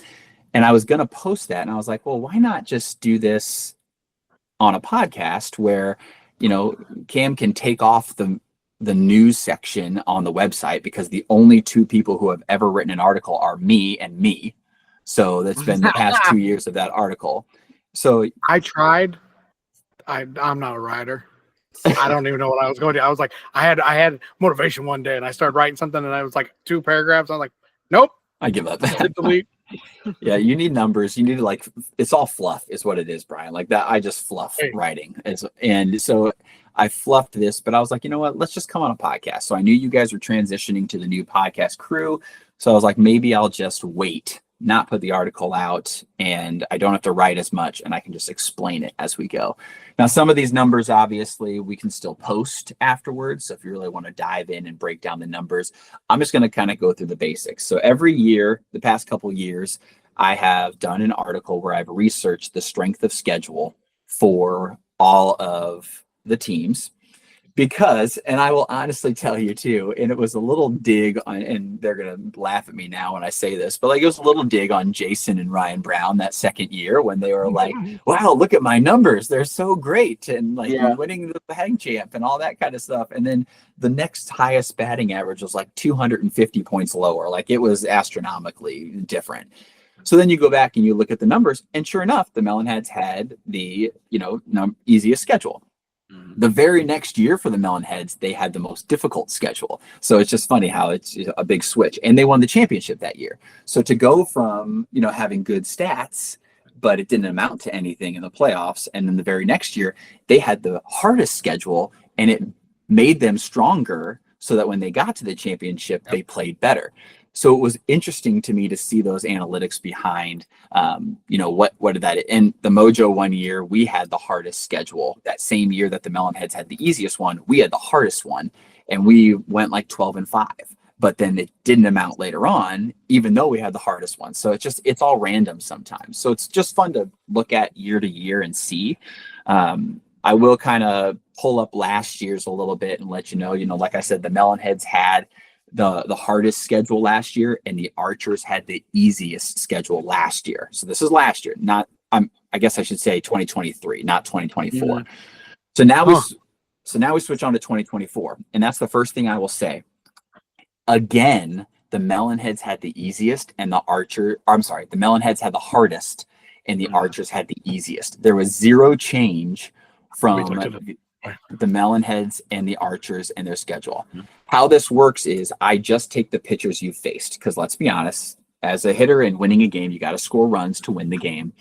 And I was going to post that, and I was like, well, why not just do this on a podcast where, Cam can take off the news section on the website, because the only two people who have ever written an article are me and me. So that's been the past 2 years of that article. So I tried. I'm not a writer. I don't even know what I was going to do. I was like, I had motivation one day, and I started writing something, and I was like 2 paragraphs. I was like, nope. I give up. Hit delete. Yeah, you need numbers. You need to it's all fluff is what it is, Brian. Like that, I just fluff writing. And so I fluffed this, but I was like, you know what? Let's just come on a podcast. So I knew you guys were transitioning to the new podcast crew. So I was like, maybe I'll just wait, not put the article out, and I don't have to write as much, and I can just explain it as we go. Now, some of these numbers, obviously, we can still post afterwards. So if you really want to dive in and break down the numbers, I'm just going to kind of go through the basics. So every year, the past couple years, I have done an article where I've researched the strength of schedule for all of the teams. Because, and I will honestly tell you too, and it was a little dig on, and they're going to laugh at me now when I say this, but like it was a little dig on Jason and Ryan Brown that second year when they were like, wow, look at my numbers. They're so great. And like winning the hang champ and all that kind of stuff. And then the next highest batting average was like 250 points lower. Like it was astronomically different. So then you go back and you look at the numbers, and sure enough, the Melonheads had the, easiest schedule. The very next year for the Melonheads, they had the most difficult schedule. So it's just funny how it's a big switch. And they won the championship that year. So to go from, having good stats, but it didn't amount to anything in the playoffs. And then the very next year, they had the hardest schedule, and it made them stronger so that when they got to the championship, they played better. So it was interesting to me to see those analytics behind, what did that, and the Mojo one year, we had the hardest schedule. That same year that the Melonheads had the easiest one, we had the hardest one, and we went like 12-5, but then it didn't amount later on, even though we had the hardest one. So it's all random sometimes. So it's just fun to look at year to year and see. I will kind of pull up last year's a little bit and let you know, like I said, the Melonheads had the hardest schedule last year, and the Archers had the easiest schedule last year. So this is last year, not I guess I should say 2023, not 2024. So now we switch on to 2024, and that's the first thing I will say. Again, the Melonheads had the easiest, and the Melonheads had the hardest, and the Archers had the easiest. There was zero change from the Melonheads and the Archers and their schedule. How this works is I just take the pitchers you faced, because let's be honest, as a hitter and winning a game, you got to score runs to win the game.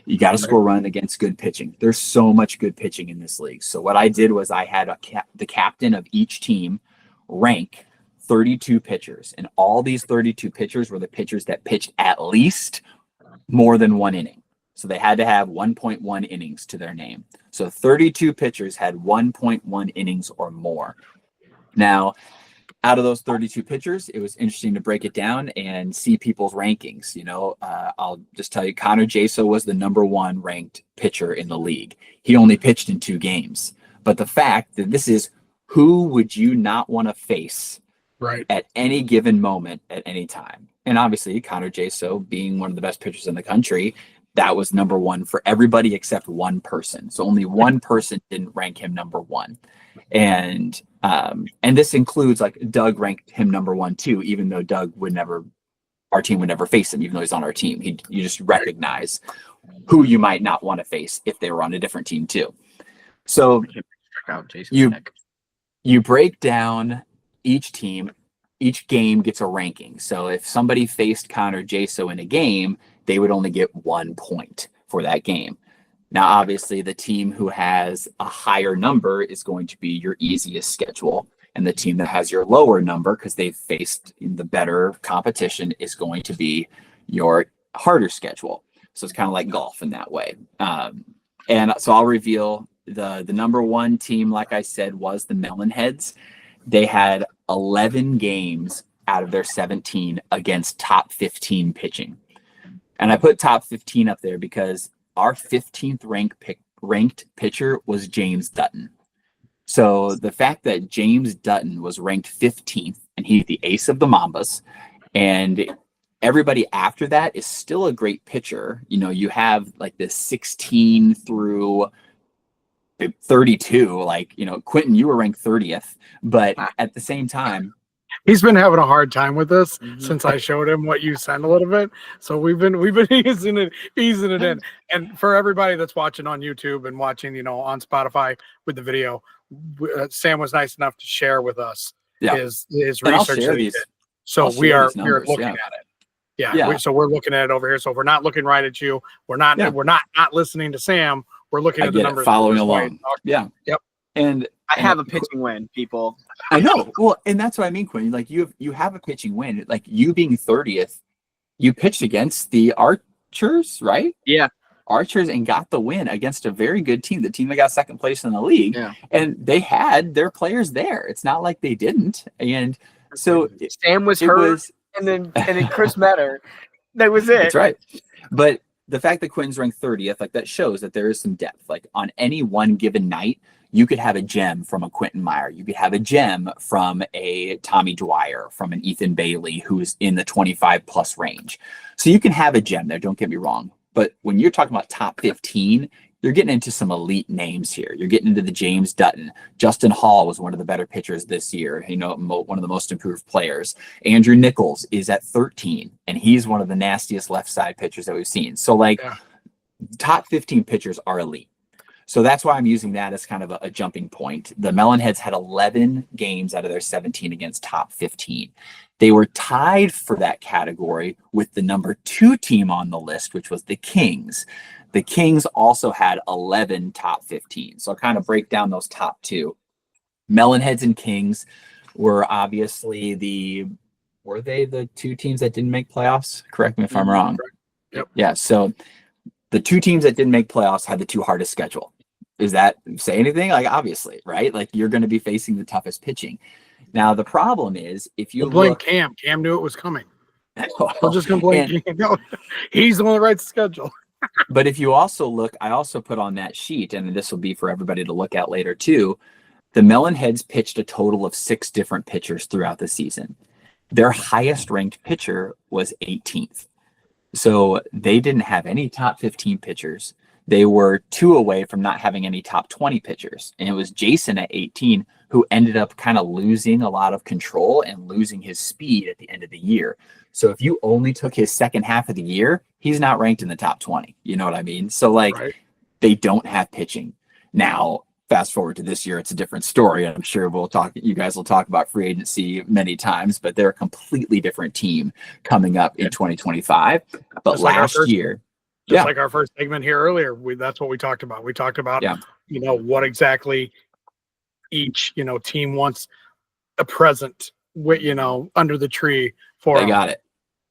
You got to score run against good pitching. There's so much good pitching in this league. So what I did was I had the captain of each team rank 32 pitchers, and all these 32 pitchers were the pitchers that pitched at least more than one inning. So they had to have 1.1 innings to their name. So 32 pitchers had 1.1 innings or more. Now, out of those 32 pitchers, it was interesting to break it down and see people's rankings. I'll just tell you, Connor Jaso was the #1 ranked pitcher in the league. He only pitched in 2 games. But the fact that this is who would you not want to face at any given moment at any time? And obviously, Connor Jaso being one of the best pitchers in the country, that was #1 for everybody except one person. So only one person didn't rank him #1. And this includes, like, Doug ranked him #1 too, even though our team would never face him, even though he's on our team. You just recognize who you might not want to face if they were on a different team too. So you break down each team, each game gets a ranking. So if somebody faced Connor Jaso in a game, they would only get 1 point for that game. Now, obviously, the team who has a higher number is going to be your easiest schedule. And the team that has your lower number, because they've faced the better competition, is going to be your harder schedule. So it's kind of like golf in that way. And so I'll reveal the #1 team, like I said, was the Melonheads. They had 11 games out of their 17 against top 15 pitching. And I put top 15 up there because our 15th ranked pitcher was James Dutton. So the fact that James Dutton was ranked 15th and he's the ace of the Mambas, and everybody after that is still a great pitcher. You have like this 16 through 32, Quentin, you were ranked 30th, but at the same time, he's been having a hard time with this since I showed him what you sent a little bit. So we've been easing it in. And for everybody that's watching on YouTube and watching, on Spotify with the video, Sam was nice enough to share with us his research that he did. So we're looking at it. Yeah. So we're looking at it over here. So we're not looking right at you. We're not listening to Sam. We're looking at the numbers, following along. Yeah. Yep. And I have a pitching win, people. I know. Well, and that's what I mean, Quinn. Like you have a pitching win. Like you being 30th, you pitched against the Archers, right? Yeah. Archers, and got the win against a very good team, the team that got second place in the league. Yeah. And they had their players there. It's not like they didn't. And so Sam was hurt, and then Chris Metter. That was it. That's right. But the fact that Quinn's ranked 30th, like that shows that there is some depth. Like on any one given night, you could have a gem from a Quentin Meyer. You could have a gem from a Tommy Dwyer, from an Ethan Bailey, who's in the 25 plus range. So you can have a gem there, don't get me wrong. But when you're talking about top 15, you're getting into some elite names here. You're getting into the James Dutton. Justin Hall was one of the better pitchers this year, one of the most improved players. Andrew Nichols is at 13, and he's one of the nastiest left side pitchers that we've seen. So top 15 pitchers are elite. So that's why I'm using that as kind of a jumping point. The Melonheads had 11 games out of their 17 against top 15. They were tied for that category with the #2 team on the list, which was the Kings. The Kings also had 11 top 15. So I'll kind of break down those top 2. Melonheads and Kings were obviously the 2 teams that didn't make playoffs? Correct me if I'm wrong. Yep. Yeah, so the 2 teams that didn't make playoffs had the 2 hardest schedule. Does that say anything? Like, obviously, right? Like, you're going to be facing the toughest pitching. Now, the problem is, if you blame Cam. Cam knew it was coming. I'm just going to blame Cam. No, he's the one that writes the schedule. But if you also look, I also put on that sheet, and this will be for everybody to look at later too, the Melonheads pitched a total of 6 different pitchers throughout the season. Their highest ranked pitcher was 18th. So they didn't have any top 15 pitchers. They were 2 away from not having any top 20 pitchers. And it was Jason at 18 who ended up kind of losing a lot of control and losing his speed at the end of the year. So if you only took his second half of the year, he's not ranked in the top 20. You know what I mean? So They don't have pitching. Now, fast forward to this year, it's a different story. I'm sure you guys will talk about free agency many times, but they're a completely different team coming up in 2025. But just last year, like our first segment here earlier, that's what we talked about. We talked about, what exactly each, team wants a present with, under the tree for. They got it.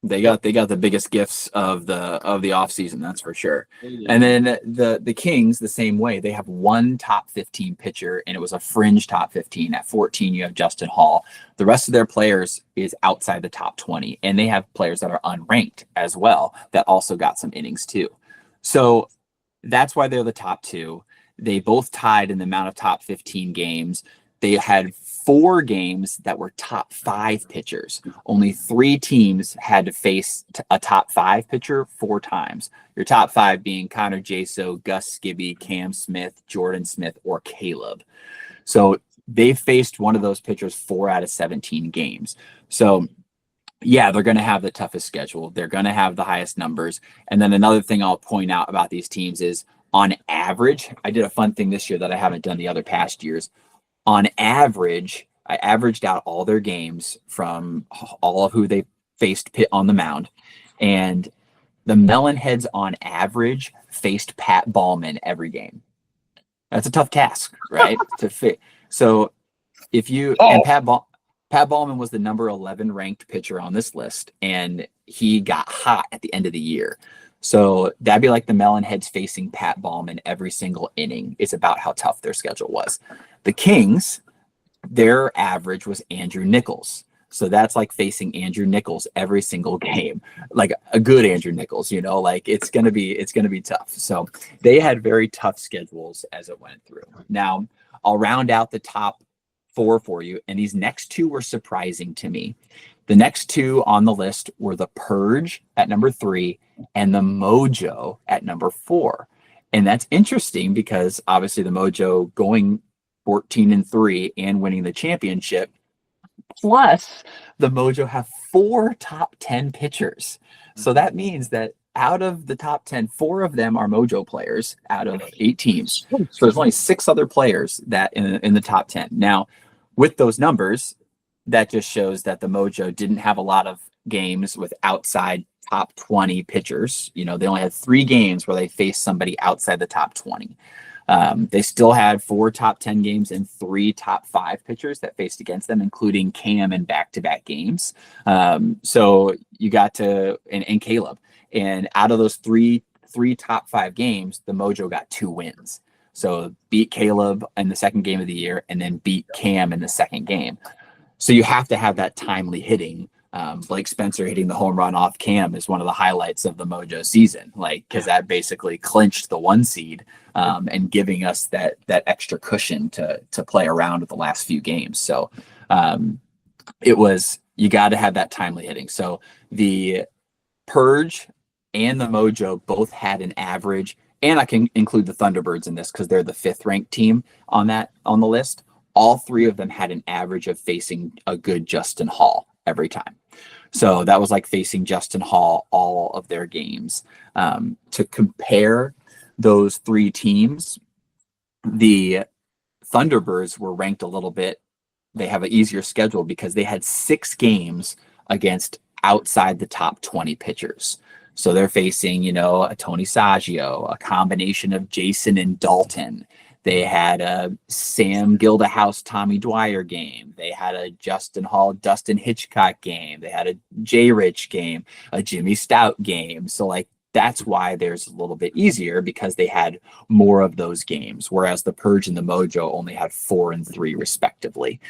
They got the biggest gifts of the off season, that's for sure. And then the Kings the same way. They have one top 15 pitcher, and it was a fringe top 15. At 14, you have Justin Hall. The rest of their players is outside the top 20, and they have players that are unranked as well that also got some innings too. So that's why they're the top two. They both tied in the amount of top 15 games. They had 4 games that were top 5 pitchers. Only 3 teams had to face a top 5 pitcher 4 times. Your top 5 being Connor Jaso, Gus Skibbe, Cam Smith, Jordan Smith, or Caleb. So they faced one of those pitchers 4 out of 17 games. So yeah, they're going to have the toughest schedule. They're going to have the highest numbers. And then another thing I'll point out about these teams is on average, I did a fun thing this year that I haven't done the other past years. On average, I averaged out all their games from all of who they faced on the mound. And the Melonheads on average faced Pat Ballman every game. That's a tough task, right? to fit. So if you, and Pat Ballman was the number 11 ranked pitcher on this list, and he got hot at the end of the year. So that'd be like the Melonheads facing Pat Ballman every single inning. Is about how tough their schedule was. The Kings, their average was Andrew Nichols. So that's like facing Andrew Nichols every single game, like a good Andrew Nichols, you know, like it's going to be tough. So they had very tough schedules as it went through. Now I'll round out the top 4 for you. And these next 2 were surprising to me. The next 2 on the list were the Purge at number 3 and the Mojo at number 4. And that's interesting because obviously the Mojo going 14-3 and winning the championship. Plus, the Mojo have 4 top 10 pitchers. So that means that out of the top 10, 4 of them are Mojo players out of 8 teams. So there's only 6 other players that in the top 10. Now, with those numbers, that just shows that the Mojo didn't have a lot of games with outside top 20 pitchers. You know, they only had 3 games where they faced somebody outside the top 20. They still had 4 top 10 games and 3 top 5 pitchers that faced against them, including Cam in back-to-back games. So you got to, and Caleb. And out of those three top 5 games, the Mojo got 2 wins. So beat Caleb in the second game of the year and then beat Cam in the second game. So you have to have that timely hitting. Blake Spencer hitting the home run off Cam is one of the highlights of the Mojo season, like because that basically clinched the 1 seed and giving us that extra cushion to play around with the last few games. So it was, you got to have that timely hitting. So the Purge and the Mojo both had an average, and I can include the Thunderbirds in this because they're the 5th ranked team on the list. All 3 of them had an average of facing a good Justin Hall every time. So that was like facing Justin Hall all of their games. To compare those 3 teams, the Thunderbirds were ranked a little bit. They have an easier schedule because they had 6 games against outside the top 20 pitchers. So they're facing, you know, a Tony Saggio, a combination of Jason and Dalton. They had a Sam Gildahouse, Tommy Dwyer game. They had a Justin Hall, Dustin Hitchcock game. They had a Jay Rich game, a Jimmy Stout game. So like that's why there's a little bit easier because they had more of those games, whereas the Purge and the Mojo only had 4 and 3 respectively.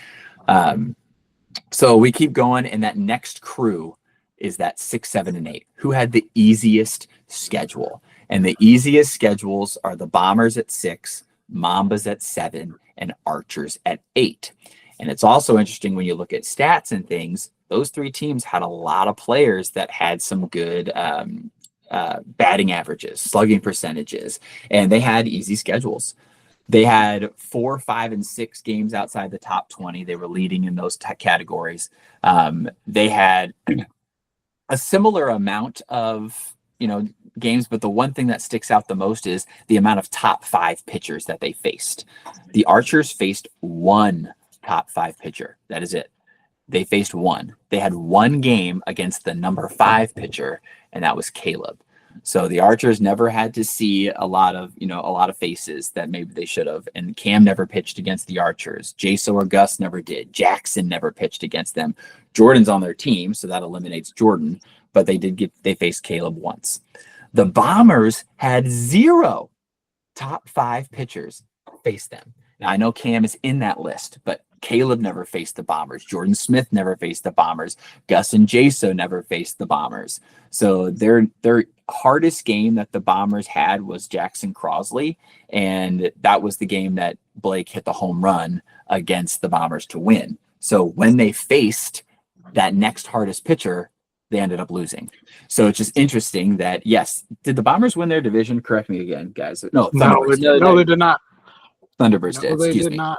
So we keep going, and that next crew is that 6, 7, and 8, who had the easiest schedule. And the easiest schedules are the Bombers at 6, Mambas at 7, and Archers at 8. And it's also interesting when you look at stats and things, those 3 teams had a lot of players that had some good batting averages, slugging percentages, and they had easy schedules. They had 4, 5, and 6 games outside the top 20. They were leading in those categories. They had a similar amount of, games, but the one thing that sticks out the most is the amount of top 5 pitchers that they faced. The Archers faced 1 top 5 pitcher. That is it. They faced 1. They had 1 game against the number 5 pitcher, and that was Caleb. So the Archers never had to see a lot of faces that maybe they should have. And Cam never pitched against the Archers. Jaso or Gus never did. Jackson never pitched against them. Jordan's on their team, so that eliminates Jordan. but they faced Caleb once. The Bombers had 0 top 5 pitchers face them. Now, I know Cam is in that list, but Caleb never faced the Bombers. Jordan Smith never faced the Bombers. Gus and Jaso never faced the Bombers. So their hardest game that the Bombers had was Jackson Crosley, and that was the game that Blake hit the home run against the Bombers to win. So when they faced that next hardest pitcher, they ended up losing. So it's just interesting that, yes, did the Bombers win their division? Correct me again, guys. No, they did not. Thunderbirds did. They Excuse did me. not.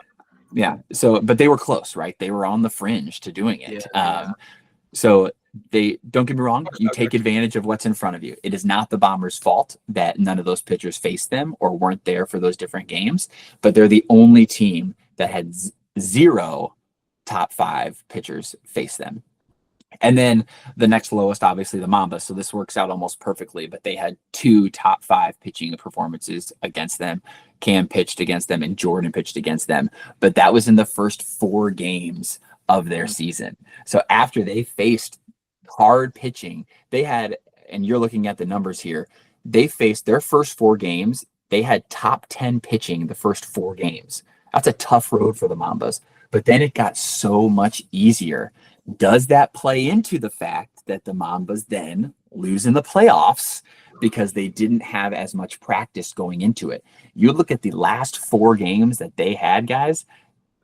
Yeah. So, but they were close, right? They were on the fringe to doing it. So they, don't get me wrong, you take advantage of what's in front of you. It is not the Bombers' fault that none of those pitchers faced them or weren't there for those different games, but they're the only team that had 0 top 5 pitchers face them. And then the next lowest, obviously, the Mamba. So this works out almost perfectly, but they had 2 top 5 pitching performances against them. Cam pitched against them and Jordan pitched against them. But that was in the first 4 games of their season. So after they faced hard pitching, they had, and you're looking at the numbers here, they faced their first 4 games. They had top 10 pitching the first 4 games. That's a tough road for the Mambas. But then it got so much easier. Does that play into the fact that the Mambas then lose in the playoffs because they didn't have as much practice going into it? You look at the last 4 games that they had, guys.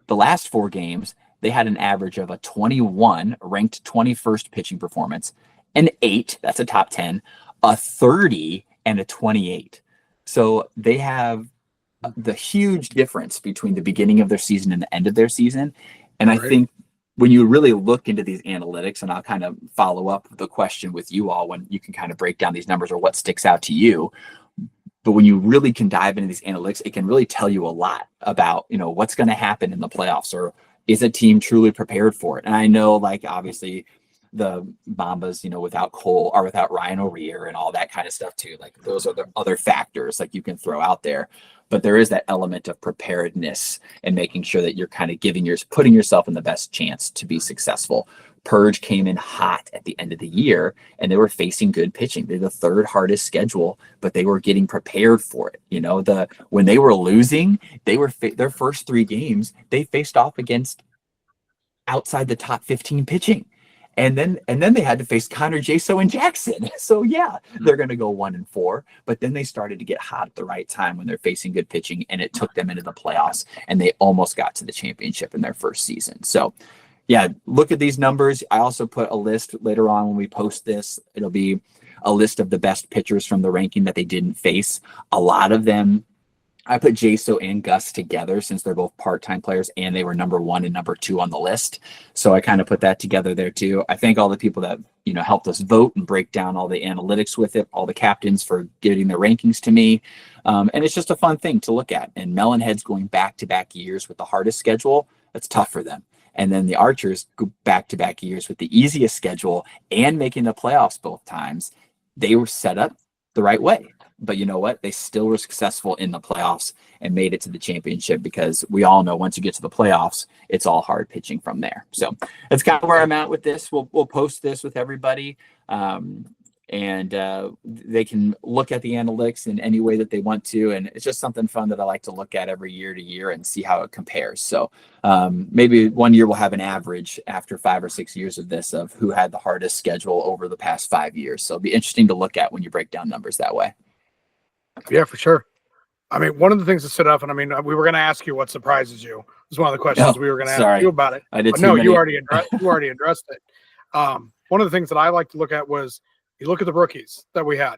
The last 4 games, they had an average of a 21, ranked 21st pitching performance, an 8, that's a top 10, a 30, and a 28. So they have the huge difference between the beginning of their season and the end of their season. And I think when you really look into these analytics, and I'll kind of follow up the question with you all when you can kind of break down these numbers or what sticks out to you. But when you really can dive into these analytics, it can really tell you a lot about, what's going to happen in the playoffs, or is a team truly prepared for it? And I know, like, obviously the Bombas, without Cole or without Ryan O'Rear and all that kind of stuff too. Like, those are the other factors like you can throw out there. But there is that element of preparedness and making sure that you're kind of putting yourself in the best chance to be successful. Purge came in hot at the end of the year, and they were facing good pitching. They're the 3rd hardest schedule, but they were getting prepared for it. When they were losing, they were their first 3 games, they faced off against outside the top 15 pitching. And then they had to face Connor, Jaso, and Jackson. So yeah, they're going to go 1-4. But then they started to get hot at the right time when they're facing good pitching, and it took them into the playoffs, and they almost got to the championship in their first season. So yeah, look at these numbers. I also put a list later on when we post this. It'll be a list of the best pitchers from the ranking that they didn't face. A lot of them, I put Jaso and Gus together since they're both part-time players and they were number 1 and number 2 on the list. So I kind of put that together there too. I thank all the people that, helped us vote and break down all the analytics with it, all the captains for getting their rankings to me. And it's just a fun thing to look at. And Melonhead's going back-to-back years with the hardest schedule. That's tough for them. And then the Archers go back-to-back years with the easiest schedule and making the playoffs both times. They were set up the right way. But you know what? They still were successful in the playoffs and made it to the championship, because we all know once you get to the playoffs, it's all hard pitching from there. So that's kind of where I'm at with this. We'll post this with everybody. And they can look at the analytics in any way that they want to. And it's just something fun that I like to look at every year to year and see how it compares. So maybe one year we'll have an average after 5 or 6 years of this of who had the hardest schedule over the past 5 years. So it'll be interesting to look at when you break down numbers that way. Yeah, for sure. I mean, one of the things that stood up, and we were going to ask you what surprises you. It was one of the questions we were going to ask you about it. I did. No, you already addressed it. One of the things that I like to look at was you look at the rookies that we had.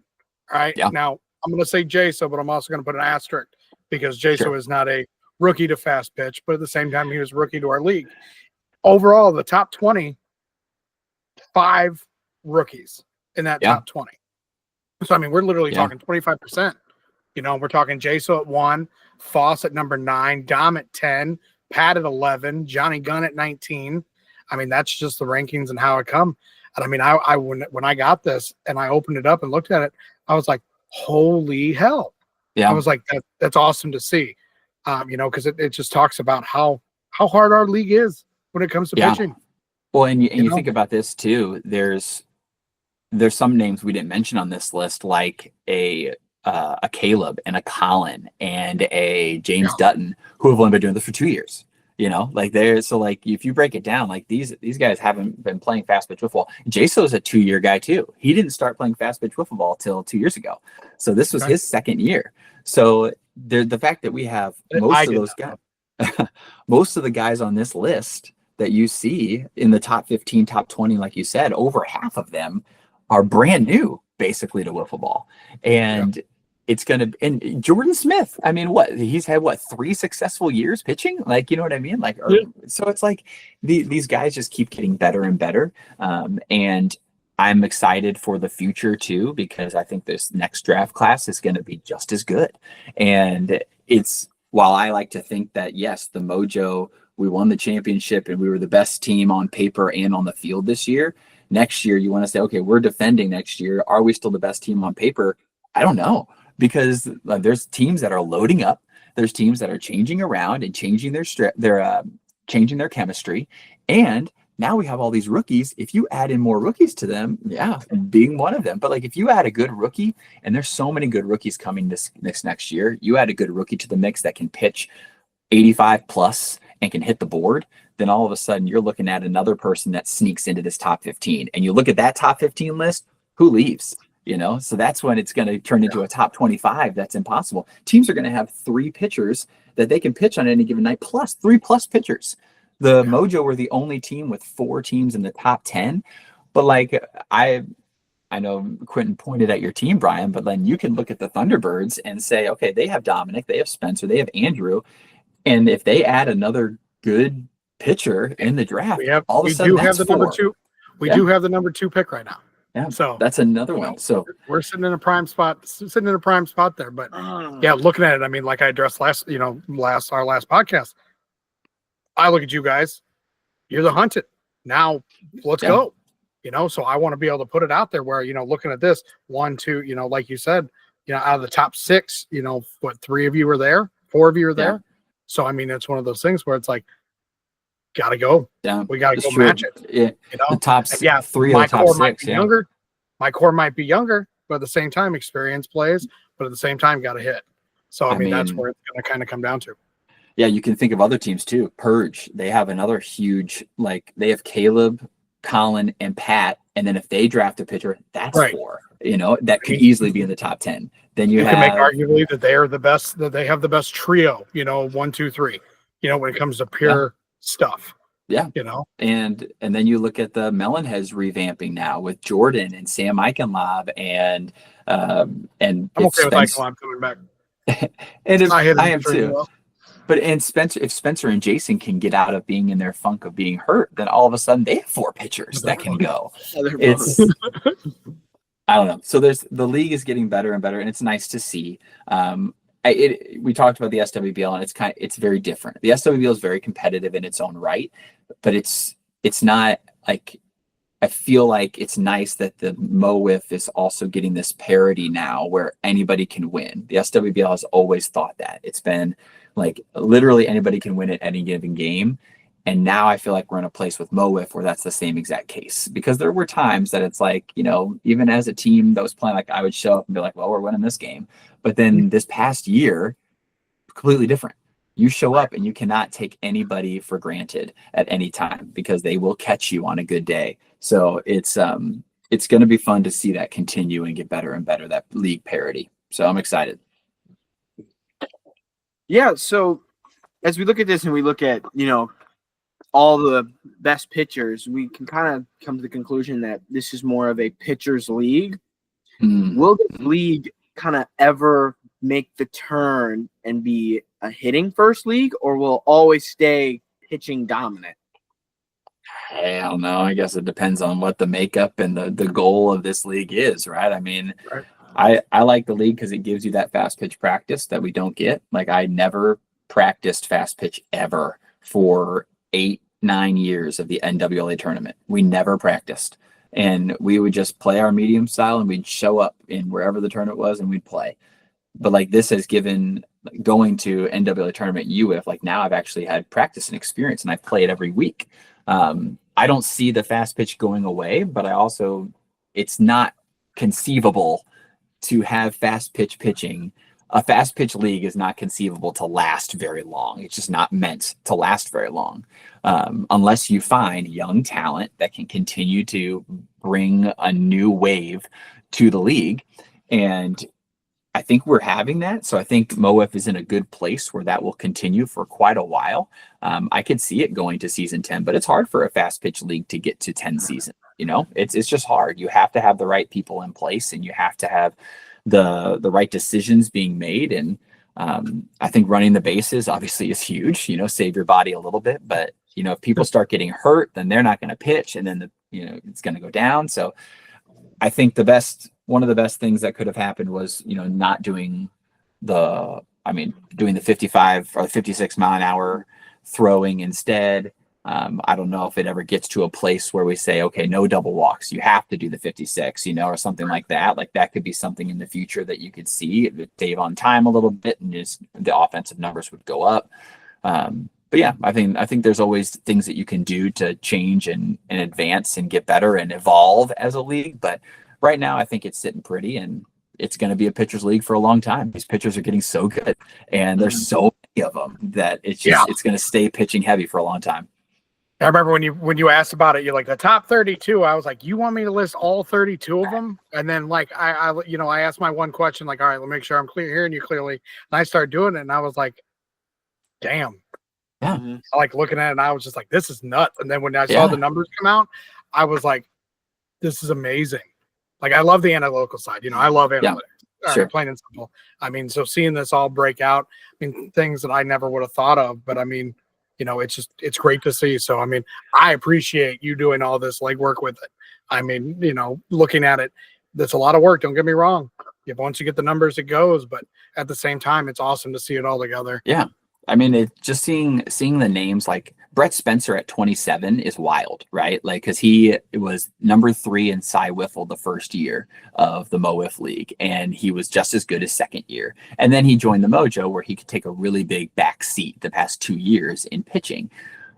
All right. Yeah. Now I'm going to say Jaso, but I'm also going to put an asterisk because Jaso is not a rookie to fast pitch, but at the same time, he was rookie to our league. Overall, the top 20, 5 rookies in that top 20. So, we're literally talking 25%. We're talking Jaso at 1, Foss at number 9, Dom at 10, Pat at 11, Johnny Gunn at 19. That's just the rankings and how it come. And I when I got this and I opened it up and looked at it, I was like, holy hell. Yeah. I was like, that's awesome to see. Because it just talks about how hard our league is when it comes to pitching. Well, and you think about this too. There's there's some names we didn't mention on this list, like a Caleb and a Colin and a James Dutton, who have only been doing this for 2 years. You know, like so like if you break it down, like these guys haven't been playing fast pitch wiffle ball. Jaso's a 2-year guy too. He didn't start playing fast pitch wiffle ball till 2 years ago. So this was his second year. So the fact that we have most of those guys, most of the guys on this list that you see in the top 15, top 20, like you said, over half of them are brand new basically to wiffle ball. And it's going to, and Jordan Smith, I mean, he's had 3 successful years pitching? Like, you know what I mean? Like, so it's like these guys just keep getting better and better. And I'm excited for the future too, because I think this next draft class is going to be just as good. And while I like to think that, yes, the Mojo, we won the championship and we were the best team on paper and on the field this year. Next year, you want to say, okay, we're defending next year. Are we still the best team on paper? I don't know. Because there's teams that are loading up, there's teams that are changing around and changing changing their chemistry, and now we have all these rookies. If you add in more rookies to them, being one of them. But like if you add a good rookie, and there's so many good rookies coming this next year, you add a good rookie to the mix that can pitch 85 plus and can hit the board, then all of a sudden you're looking at another person that sneaks into this top 15. And you look at that top 15 list, who leaves? You know, so that's when it's going to turn into a top 25. That's impossible. Teams are going to have 3 pitchers that they can pitch on any given night, plus 3 pitchers. The Mojo were the only team with 4 teams in the top 10. But like I know Quentin pointed at your team, Brian, but then you can look at the Thunderbirds and say, okay, they have Dominic, they have Spencer, they have Andrew. And if they add another good pitcher in the draft, all of a sudden that's 4. Number 2. We do have the number 2 pick right now. Yeah, so that's another one. So we're sitting in a prime spot there. But looking at it, I mean, like I addressed our last podcast, I look at you guys, you're the hunted. Now let's go. You know, so I want to be able to put it out there where, you know, looking at this 1, 2, you know, like you said, you know, out of the top 6, you know, 3 of you are there, 4 of you are there. So I mean, it's one of those things where it's like, gotta go. Yeah, we gotta go match it. Yeah, you know, the top 3 of the top 6. Younger. My core might be younger, but at the same time, experience plays. But at the same time, got to hit. So I mean, that's where it's going to kind of come down to. Yeah, you can think of other teams too. Purge, they have another huge, like they have Caleb, Colin, and Pat, and then if they draft a pitcher, that's 4. You know, that could easily be in the top 10. Then you can make arguably that they are the best. That they have the best trio. You know, 1, 2, 3. You know, when it comes to pure stuff. Yeah, you know, and then you look at the Melonheads revamping now with Jordan and Sam Eichenlob and I'm okay with Eichenlob coming back. And I am too. Well. But if Spencer and Jason can get out of being in their funk of being hurt, then all of a sudden they have 4 pitchers that can go. It's I don't know. So the league is getting better and better, and it's nice to see. We talked about the SWBL, and it's very different. The SWBL is very competitive in its own right, but it's not like, I feel like it's nice that the Mo WIFF is also getting this parity now where anybody can win. The SWBL has always thought that. It's been like literally anybody can win at any given game. And now I feel like we're in a place with Mo WIFF where that's the same exact case, because there were times that it's like, you know, even as a team that was playing, like I would show up and be like, well, we're winning this game. But then this past year, completely different. You show up and you cannot take anybody for granted at any time because they will catch you on a good day. So it's going to be fun to see that continue and get better and better, that league parity. So I'm excited. Yeah. So as we look at this and we look at, you know, all the best pitchers, we can kind of come to the conclusion that this is more of a pitcher's league. Will this league kind of ever make the turn and be a hitting first league, or will always stay pitching dominant? I don't know. I guess it depends on what the makeup and the goal of this league is, right? I mean, I like the league because it gives you that fast pitch practice that we don't get. Like I never practiced fast pitch ever for 8-9 years of the NWLA tournament. We never practiced, and we would just play our medium style and we'd show up in wherever the tournament was and we'd play. But like this has given, going to NWA tournament UWIF, like now I've actually had practice and experience and I've played every week. I don't see the fast pitch going away, but I also, it's not conceivable to have fast pitch pitching. A fast pitch league is not conceivable to last very long. It's just not meant to last very long, unless you find young talent that can continue to bring a new wave to the league. And I think we're having that. So I think MOWIFF is in a good place where that will continue for quite a while. I could see it going to season 10, but it's hard for a fast pitch league to get to 10 seasons. You know, it's just hard. You have to have the right people in place, and you have to have the right decisions being made. And I think running the bases obviously is huge, you know, save your body a little bit. But, you know, if people start getting hurt, then they're not going to pitch, and then it's going to go down. So I think one of the best things that could have happened was, you know, not doing doing the 55 or 56 mile an hour throwing instead. I don't know if it ever gets to a place where we say, okay, no double walks, you have to do the 56, you know, or something like that. Like that could be something in the future that you could see. It would save on time a little bit, and just the offensive numbers would go up. But yeah, I think there's always things that you can do to change and advance and get better and evolve as a league. But right now, I think it's sitting pretty, and it's going to be a pitchers league for a long time. These pitchers are getting so good, and there's so many of them that it's going to stay pitching heavy for a long time. I remember when you asked about it, you're like, the top 32. I was like, you want me to list all 32 of them? And then like I asked my one question, like, all right, let me make sure I'm hearing you clearly. And I started doing it, and I was like, damn. Yeah. I like looking at it, and I was just like, this is nuts. And then when I saw the numbers come out, I was like, this is amazing. Like, I love the analytical side. You know, I love analytics. Sure. Plain and simple. I mean, so seeing this all break out, I mean, things that I never would have thought of, but I mean, you know, it's great to see. So, I mean, I appreciate you doing all this legwork with it. I mean, you know, looking at it, that's a lot of work. Don't get me wrong. Once you get the numbers, it goes. But at the same time, it's awesome to see it all together. Yeah. I mean, it just seeing the names, like Brett Spencer at 27 is wild, right? Like, because he was number 3 in Cy Wiffle the first year of the MOWIFF League, and he was just as good as second year. And then he joined the Mojo, where he could take a really big back seat the past 2 years in pitching.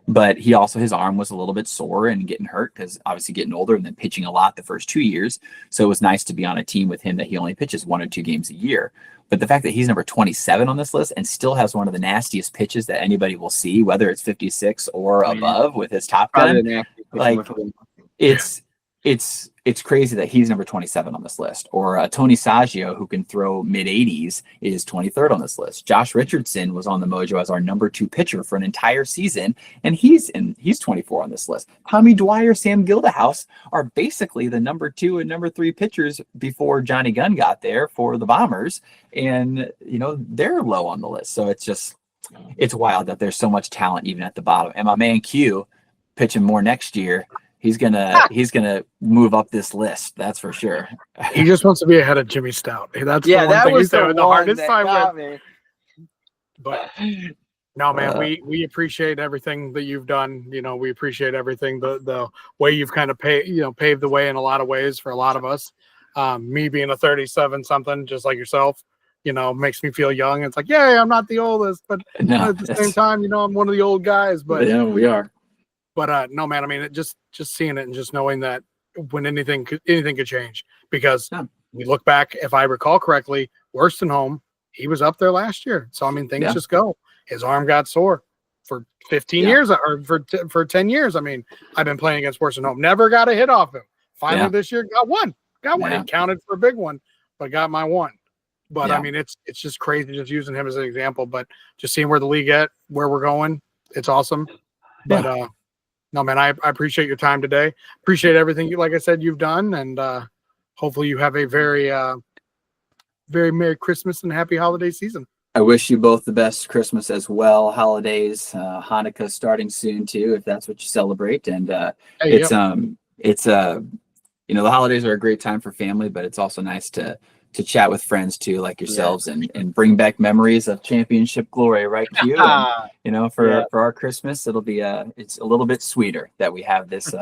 But he also, his arm was a little bit sore and getting hurt because obviously getting older and then pitching a lot the first 2 years. So it was nice to be on a team with him that he only pitches 1 or 2 games a year. But the fact that he's number 27 on this list and still has one of the nastiest pitches that anybody will see, whether it's 56 or above with his top gun, like it's crazy that he's number 27 on this list. Or Tony Saggio, who can throw mid 80s, is 23rd on this list. Josh Richardson was on the Mojo as our number 2 pitcher for an entire season, and he's 24 on this list. Tommy Dwyer, Sam Gildahouse are basically the number 2 and number 3 pitchers before Johnny Gunn got there for the Bombers, and you know they're low on the list. So it's wild that there's so much talent even at the bottom. And my man Q pitching more next year. He's gonna move up this list. That's for sure. He just wants to be ahead of Jimmy Stout. That's that was the hardest time with. But no, man, we appreciate everything that you've done. You know, we appreciate everything the way you've kind of paved the way in a lot of ways for a lot of us. Me being a 37 something, just like yourself, you know, makes me feel young. It's like, yeah, I'm not the oldest, but at the same time, you know, I'm one of the old guys. But yeah, we are. But no, man, I mean, just seeing it and just knowing that when anything could change, because we look back, if I recall correctly, Worstenholm, he was up there last year. So, I mean, things just go. His arm got sore for 15 years or for 10 years. I mean, I've been playing against Worstenholm, never got a hit off him. Finally this year got one. It counted for a big one, but got my one. But I mean, it's just crazy just using him as an example, but just seeing where the league at, where we're going, it's awesome. But no, man, I appreciate your time today. Appreciate everything, like I said, you've done. And hopefully you have a very, very Merry Christmas and Happy Holiday season. I wish you both the best Christmas as well. Holidays, Hanukkah starting soon too, if that's what you celebrate. And it's you know, the holidays are a great time for family, but it's also nice to chat with friends too, like yourselves, and bring back memories of championship glory, right? You, you know, for our Christmas, it'll be it's a little bit sweeter that we have this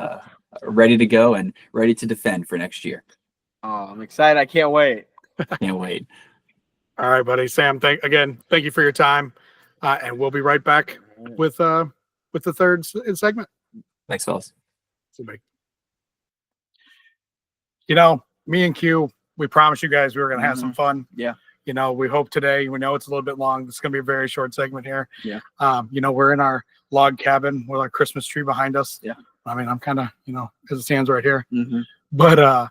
ready to go and ready to defend for next year. Oh, I'm excited! I can't wait. Can't wait. All right, buddy. Sam, thank you for your time, and we'll be right back with the third segment. Thanks, fellas. See you, buddy. you know, me and Q, we promised you guys we were going to have some fun. Yeah. You know, we hope today, we know it's a little bit long. It's going to be a very short segment here. Yeah. You know, we're in our log cabin with our Christmas tree behind us. Yeah. I mean, I'm kind of, you know, as it stands right here. Mm-hmm. But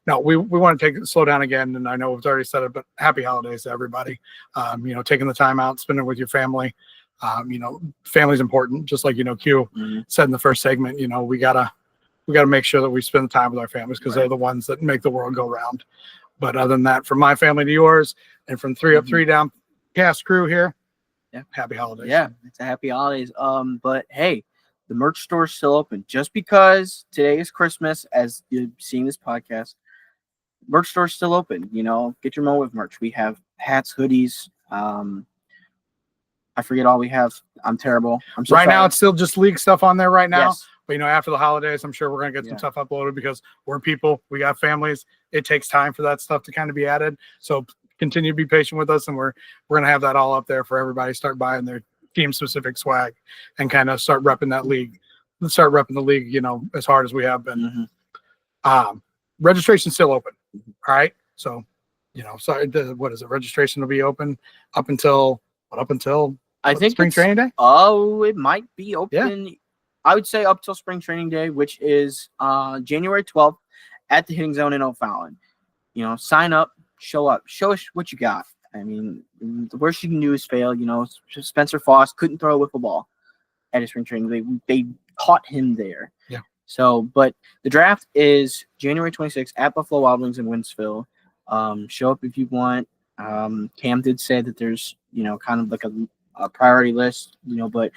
no, we want to slow down again. And I know we've already said it, but happy holidays to everybody. You know, taking the time out, spending with your family. You know, family's important, just like, you know, Q said in the first segment. You know, we gotta make sure that we spend the time with our families because they're the ones that make the world go round. But other than that, from my family to yours, and from 3 Up 3 Down cast crew here, happy holidays. Yeah, it's a happy holidays. But hey, the merch store is still open. Just because today is Christmas, as you're seeing this podcast, merch store is still open. You know, get your Mo WIFF merch. We have hats, hoodies. I forget all we have. I'm terrible. I'm so right sorry. now, it's still just league stuff on there right now. Yes. But, you know, after the holidays, I'm sure we're going to get some stuff uploaded because we're people. We got families. It takes time for that stuff to kind of be added. So continue to be patient with us, and we're going to have that all up there for everybody to start buying their team-specific swag and kind of start repping that league. Start repping the league, you know, as hard as we have been. Registration's still open. All right. So, you know, what is it? Registration will be open up until I think spring training day. Oh, it might be open. Yeah. I would say up till spring training day, which is January 12th at the Hitting Zone in O'Fallon. You know, sign up, show up, show us what you got. I mean, the worst you can do is fail. You know, Spencer Foss couldn't throw a wiffle ball at his spring training. They caught him there. Yeah. So, but the draft is January 26th at Buffalo Wild Wings in Winsville. Show up if you want. Cam did say that there's, you know, kind of like a priority list, you know, but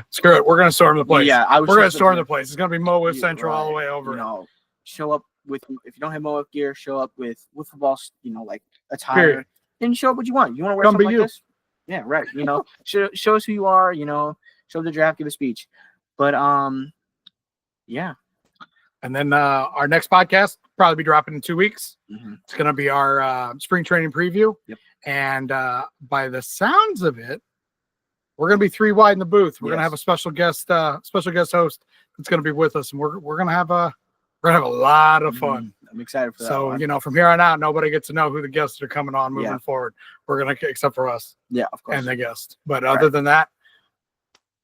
screw it. We're gonna storm the place. Yeah, we're gonna storm the place. It's gonna be Mo WIFF Central all the way over. You know, show up with, if you don't have Mo WIFF gear, show up with Wiffle Ball, you know, like attire. Then show up what you want. You want to wear something like this? Yeah, right. You know, show us who you are. You know, show the draft, give a speech. But yeah. And then our next podcast probably be dropping in 2 weeks. It's gonna be our spring training preview. Yep. And by the sounds of it, we're gonna be 3 wide in the booth. We're gonna have a special guest host that's gonna be with us, and we're gonna have a lot of fun. I'm excited for that. So you know, from here on out, nobody gets to know who the guests are coming on moving forward. We're gonna, except for us. Yeah, of course. And the guest. But other than that,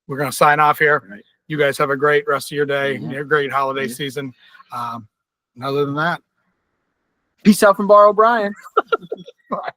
we're gonna sign off here. Right. You guys have a great rest of your day. A great holiday season. And other than that, peace out from Bar O'Brien. Bye.